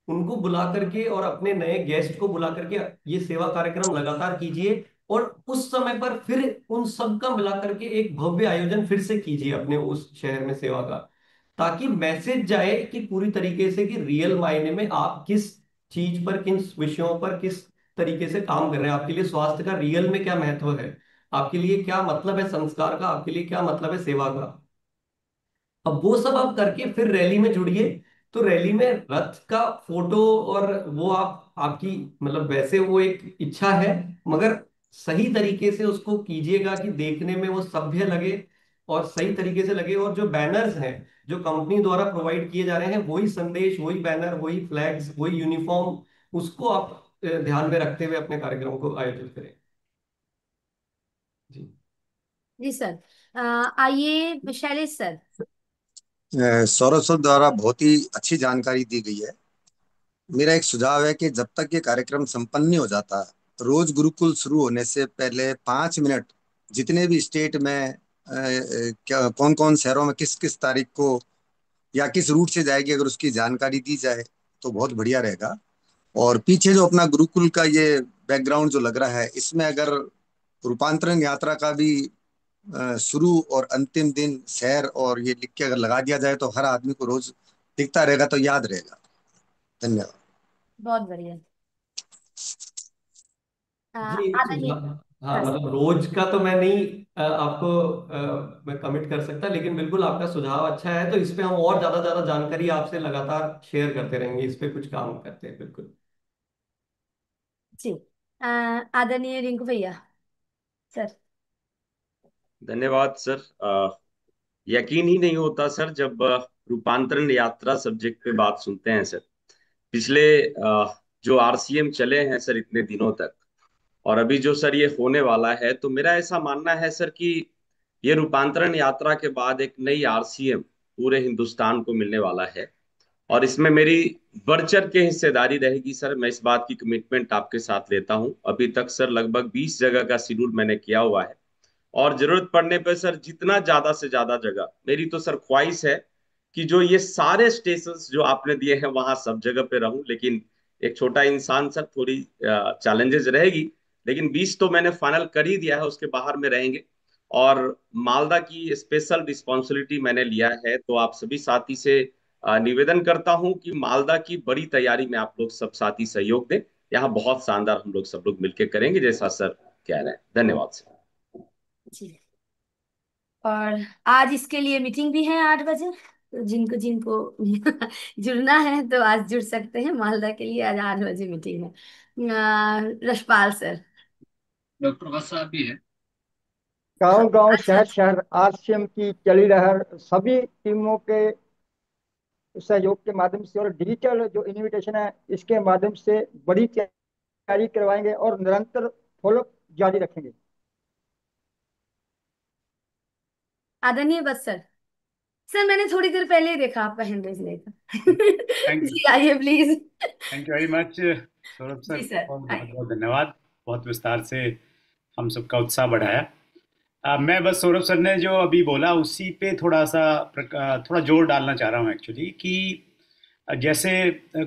उनको बुला करके और अपने नए गेस्ट को बुला करके ये सेवा कार्यक्रम लगातार कीजिए। और उस समय पर फिर उन सब का मिला करके एक भव्य आयोजन फिर से कीजिए अपने उस शहर में सेवा का, ताकि मैसेज जाए कि पूरी तरीके से कि रियल मायने में आप किस चीज पर, किन विषयों पर किस तरीके से काम कर रहे हैं। आपके लिए स्वास्थ्य का रियल में क्या महत्व है, आपके लिए क्या मतलब है संस्कार का, आपके लिए क्या मतलब है सेवा का। अब वो सब आप करके फिर रैली में जुड़िए। तो रैली में रथ का फोटो और वो आप आपकी मतलब वैसे वो एक इच्छा है, मगर सही तरीके से उसको कीजिएगा कि देखने में वो सभ्य लगे और सही तरीके से लगे। और जो बैनर्स हैं जो कंपनी द्वारा प्रोवाइड किए जा रहे हैं, वही संदेश, वही बैनर, वही फ्लैग्स, वही यूनिफॉर्म, उसको आप ध्यान में रखते हुए अपने कार्यक्रम को आयोजित करें। जी। जी सर। आइए शैलेश सर। सौरभ सर द्वारा बहुत ही अच्छी जानकारी दी गई है। मेरा एक सुझाव है कि जब तक ये कार्यक्रम संपन्न नहीं हो जाता, रोज गुरुकुल शुरू होने से पहले 5 मिनट जितने भी स्टेट में क्या कौन कौन शहरों में किस किस तारीख को या किस रूट से जाएगी, अगर उसकी जानकारी दी जाए तो बहुत बढ़िया रहेगा। और पीछे जो अपना गुरुकुल का ये बैकग्राउंड जो लग रहा है, इसमें अगर रूपांतरण यात्रा का भी शुरू और अंतिम दिन शहर और ये लिख के अगर लगा दिया जाए तो हर आदमी को रोज दिखता रहेगा तो याद रहेगा। धन्यवाद। बहुत बढ़िया। जी, एक आदरणीय। सुझाव। हाँ, हाँ सर। मतलब रोज का तो मैं नहीं आपको मैं कमिट कर सकता, लेकिन बिल्कुल आपका सुझाव अच्छा है। तो इस पे हम और ज्यादा ज्यादा जानकारी आपसे लगातार शेयर करते रहेंगे, इस पे कुछ काम करते हैं बिल्कुल। जी। आदरणीय रिंकू भैया सर। धन्यवाद सर। यकीन ही नहीं होता सर जब रूपांतरण यात्रा सब्जेक्ट पे बात सुनते हैं सर। पिछले जो आरसीएम चले हैं सर इतने दिनों तक, और अभी जो सर ये होने वाला है, तो मेरा ऐसा मानना है सर कि ये रूपांतरण यात्रा के बाद एक नई आरसीएम पूरे हिंदुस्तान को मिलने वाला है, और इसमें मेरी बढ़ चढ़ के हिस्सेदारी रहेगी सर। मैं इस बात की कमिटमेंट आपके साथ लेता हूं। अभी तक सर लगभग 20 जगह का शेड्यूल मैंने किया हुआ है, और जरूरत पड़ने पर सर जितना ज्यादा से ज्यादा जगह, मेरी तो सर ख्वाहिश है कि जो ये सारे स्टेशन जो आपने दिए हैं वहां सब जगह पे रहूं। लेकिन एक छोटा इंसान सर, थोड़ी चैलेंजेस रहेगी, लेकिन 20 तो मैंने फाइनल कर ही दिया है, उसके बाहर में रहेंगे। और मालदा की स्पेशल रिस्पॉन्सिबिलिटी मैंने लिया है, तो आप सभी साथी से निवेदन करता हूं कि मालदा की बड़ी तैयारी में आप लोग सब साथी सहयोग दें। यहाँ बहुत शानदार हम लोग सब लोग मिलकर करेंगे, जैसा सर कह रहे हैं। धन्यवाद सर। जी। और आज इसके लिए मीटिंग भी है 8 बजे, तो जिनको जिनको जुड़ना है तो आज जुड़ सकते हैं। मालदा के लिए आज 8 बजे मीटिंग है। रशपाल सर। डॉक्टर वत्स साहब भी है। गांव गांव अच्छा। शहर शहर आरसीएम की चली लहर सभी टीमों के सहयोग के माध्यम से और डिजिटल जो इनविटेशन है इसके माध्यम से बड़ी तैयारी करवाएंगे और निरंतर फॉलो जारी रखेंगे। आदरणीय बस सर। सर मैंने थोड़ी देर पहले ही देखा आपका हैंड रेज नहीं था। थैंक यू, जी आइए please. Thank you very much Saurabh sir. जी सर बहुत आइए। बहुत धन्यवाद, बहुत विस्तार से हम सबका उत्साह बढ़ाया। मैं बस सौरभ सर ने जो अभी बोला उसी पे थोड़ा सा थोड़ा जोर डालना चाह रहा हूँ एक्चुअली कि जैसे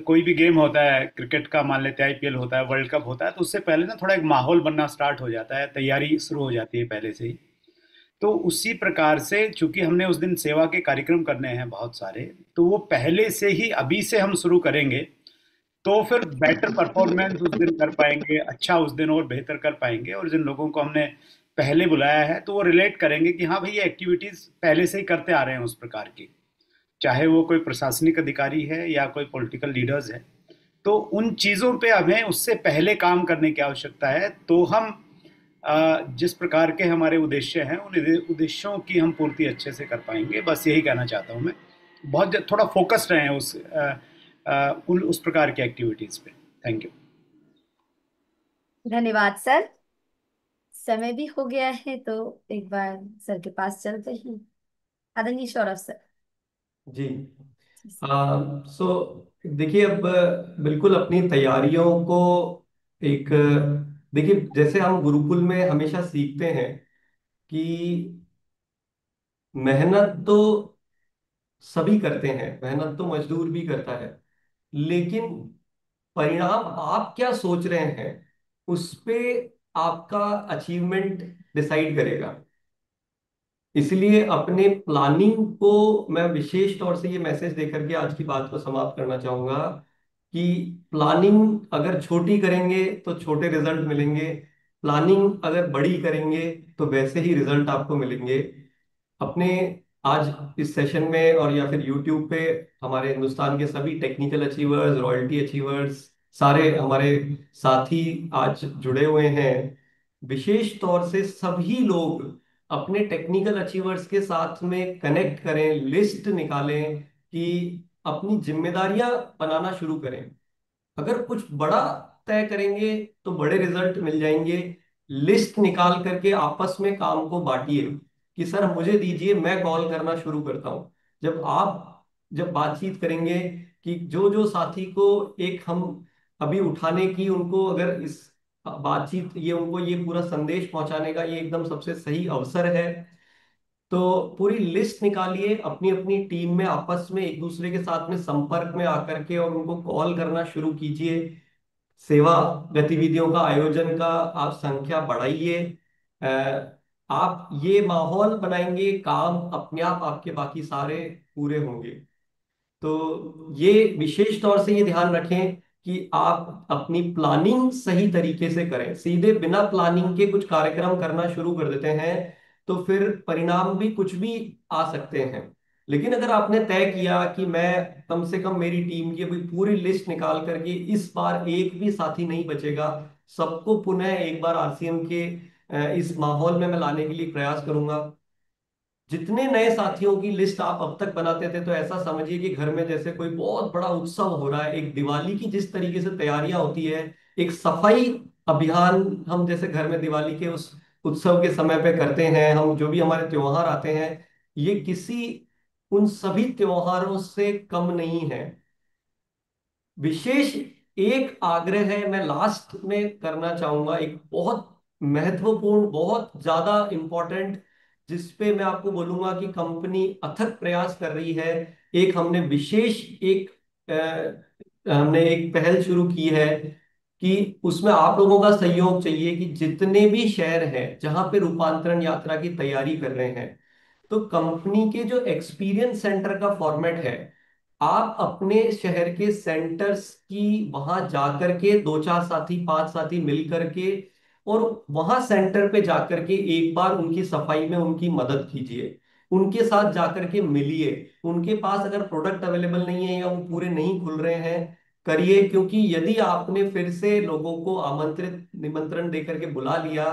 कोई भी गेम होता है, क्रिकेट का मान लेते हैं, आईपीएल होता है, वर्ल्ड कप होता है, तो उससे पहले ना थोड़ा एक माहौल बनना स्टार्ट हो जाता है, तैयारी शुरू हो जाती है पहले से ही। तो उसी प्रकार से चूंकि हमने उस दिन सेवा के कार्यक्रम करने हैं बहुत सारे, तो वो पहले से ही अभी से हम शुरू करेंगे तो फिर बेटर परफॉर्मेंस उस दिन कर पाएंगे, अच्छा उस दिन और बेहतर कर पाएंगे। और जिन लोगों को हमने पहले बुलाया है तो वो रिलेट करेंगे कि हाँ भाई ये एक्टिविटीज पहले से ही करते आ रहे हैं उस प्रकार की, चाहे वो कोई प्रशासनिक अधिकारी है या कोई पॉलिटिकल लीडर्स है। तो उन चीज़ों पे हमें उससे पहले काम करने की आवश्यकता है, तो हम जिस प्रकार के हमारे उद्देश्य हैं उन उद्देश्यों की हम पूर्ति अच्छे से कर पाएंगे। बस यही कहना चाहता हूँ मैं। बहुत थोड़ा फोकस्ड रहें उस प्रकार की एक्टिविटीज़ पे। Thank you. धन्यवाद सर। समय भी हो गया है तो एक बार सर के पास चलते हैं। आदरणीय सौरभ सर। जी। सो देखिए, अब बिल्कुल अपनी तैयारियों को एक, देखिए जैसे हम गुरुकुल में हमेशा सीखते हैं कि मेहनत तो सभी करते हैं, मेहनत तो मजदूर भी करता है, लेकिन परिणाम आप क्या सोच रहे हैं उस पे आपका अचीवमेंट डिसाइड करेगा। इसलिए अपने प्लानिंग को मैं विशेष तौर से ये मैसेज देकर के आज की बात को समाप्त करना चाहूंगा कि प्लानिंग अगर छोटी करेंगे तो छोटे रिजल्ट मिलेंगे, प्लानिंग अगर बड़ी करेंगे तो वैसे ही रिजल्ट आपको मिलेंगे। अपने आज इस सेशन में और या फिर यूट्यूब पे हमारे हिंदुस्तान के सभी टेक्निकल अचीवर्स, रॉयल्टी अचीवर्स, सारे हमारे साथी आज जुड़े हुए हैं। विशेष तौर से सभी लोग अपने टेक्निकल अचीवर्स के साथ में कनेक्ट करें, लिस्ट निकालें कि अपनी जिम्मेदारियां बनाना शुरू करें। अगर कुछ बड़ा तय करेंगे तो बड़े रिजल्ट मिल जाएंगे। लिस्ट निकाल करके आपस में काम को बांटिए कि सर मुझे दीजिए, मैं कॉल करना शुरू करता हूं। जब बातचीत करेंगे कि जो जो साथी को एक हम अभी उठाने की, उनको अगर इस बातचीत ये उनको ये पूरा संदेश पहुंचाने का ये एकदम सबसे सही अवसर है, तो पूरी लिस्ट निकालिए, अपनी अपनी टीम में आपस में एक दूसरे के साथ में संपर्क में आकर के और उनको कॉल करना शुरू कीजिए। सेवा गतिविधियों का आयोजन का आप संख्या बढ़ाइए। आप ये माहौल बनाएंगे, काम अपने आप आपके बाकी सारे पूरे होंगे। तो ये विशेष तौर से ये ध्यान रखें कि आप अपनी प्लानिंग सही तरीके से करें। सीधे बिना प्लानिंग के कुछ कार्यक्रम करना शुरू कर देते हैं तो फिर परिणाम भी कुछ भी आ सकते हैं। लेकिन अगर आपने तय किया कि मैं कम से कम मेरी टीम की अभी पूरी लिस्ट निकाल करके इस बार एक भी साथी नहीं बचेगा, सबको पुनः एक बार आरसीएम के इस माहौल में मैं लाने के लिए प्रयास करूंगा। जितने नए साथियों की लिस्ट आप अब तक बनाते थे तो ऐसा समझिए कि घर में जैसे कोई बहुत बड़ा उत्सव हो रहा है। एक दिवाली की जिस तरीके से तैयारियां होती है, एक सफाई अभियान हम जैसे घर में दिवाली के उत्सव के समय पे करते हैं, हम जो भी हमारे त्योहार आते हैं, ये किसी उन सभी त्योहारों से कम नहीं है। विशेष एक आग्रह है मैं लास्ट में करना चाहूंगा, एक बहुत महत्वपूर्ण, बहुत ज्यादा इंपॉर्टेंट, जिसपे मैं आपको बोलूंगा कि कंपनी अथक प्रयास कर रही है। एक हमने विशेष एक हमने एक पहल शुरू की है कि उसमें आप लोगों का सहयोग चाहिए कि जितने भी शहर हैं जहां पे रूपांतरण यात्रा की तैयारी कर रहे हैं, तो कंपनी के जो एक्सपीरियंस सेंटर का फॉर्मेट है, आप अपने शहर के सेंटर्स की वहां जाकर के दो चार साथी, पांच साथी मिल करके और वहां सेंटर पे जाकर के एक बार उनकी सफाई में उनकी मदद कीजिए, उनके साथ जाकर के मिलिए। उनके पास अगर प्रोडक्ट अवेलेबल नहीं है या वो पूरे नहीं खुल रहे हैं, करिए। क्योंकि यदि आपने फिर से लोगों को आमंत्रित निमंत्रण देकर के बुला लिया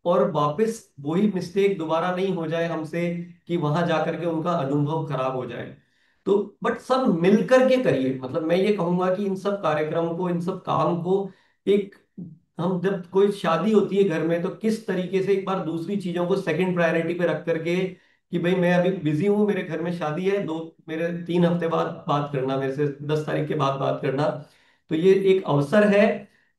और वापस वही मिस्टेक दोबारा नहीं हो जाए हमसे कि वहां जाकर के उनका अनुभव खराब हो जाए, तो बट सब मिलकर के करिए। मतलब मैं ये कहूंगा कि इन सब कार्यक्रम को, इन सब काम को एक, हम जब कोई शादी होती है घर में, तो किस तरीके से एक बार दूसरी चीजों को सेकंड प्रायोरिटी पे रख करके कि भाई मैं अभी बिजी हूँ, मेरे घर में शादी है, दो मेरे 3 हफ्ते बाद बात करना, मेरे से 10 तारीख के बाद बात करना। तो ये एक अवसर है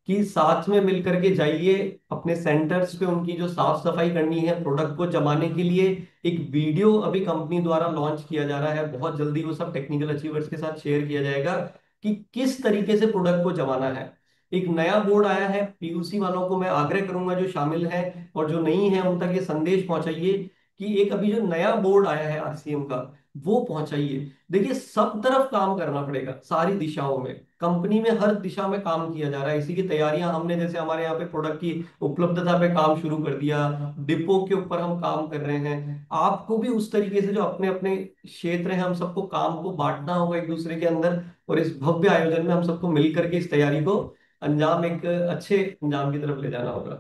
कि साथ में मिलकर के जाइए अपने सेंटर्स पे, उनकी जो साफ सफाई करनी है, प्रोडक्ट को जमाने के लिए एक वीडियो अभी कंपनी द्वारा लॉन्च किया जा रहा है, बहुत जल्दी वो सब टेक्निकल अचीवर्स के साथ शेयर किया जाएगा कि किस तरीके से प्रोडक्ट को जमाना है। एक नया बोर्ड आया है, पीयूसी वालों को मैं आग्रह करूंगा जो शामिल हैं और जो नहीं है उन तक ये संदेश पहुंचाइए कि एक अभी जो नया बोर्ड आया है आरसीएम का, वो पहुंचाइए। देखिए सब तरफ काम करना पड़ेगा, सारी दिशाओं में, कंपनी में हर दिशा में काम किया जा रहा है। इसी की तैयारियां हमने, जैसे हमारे यहाँ पे प्रोडक्ट की उपलब्धता पे काम शुरू कर दिया, डिपो के ऊपर हम काम कर रहे हैं। आपको भी उस तरीके से जो अपने अपने क्षेत्र है, हम सबको काम को बांटना होगा एक दूसरे के अंदर, और इस भव्य आयोजन में हम सबको मिल करके इस तैयारी को अंजाम, एक अच्छे अंजाम की तरफ ले जाना होगा।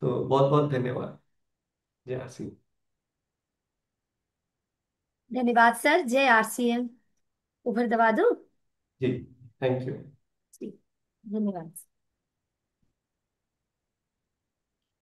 तो बहुत बहुत धन्यवाद। जय आरसी। धन्यवाद सर। जय आरसीएम। ऊपर दबा दूं? जी, थैंक यू। जी, धन्यवाद।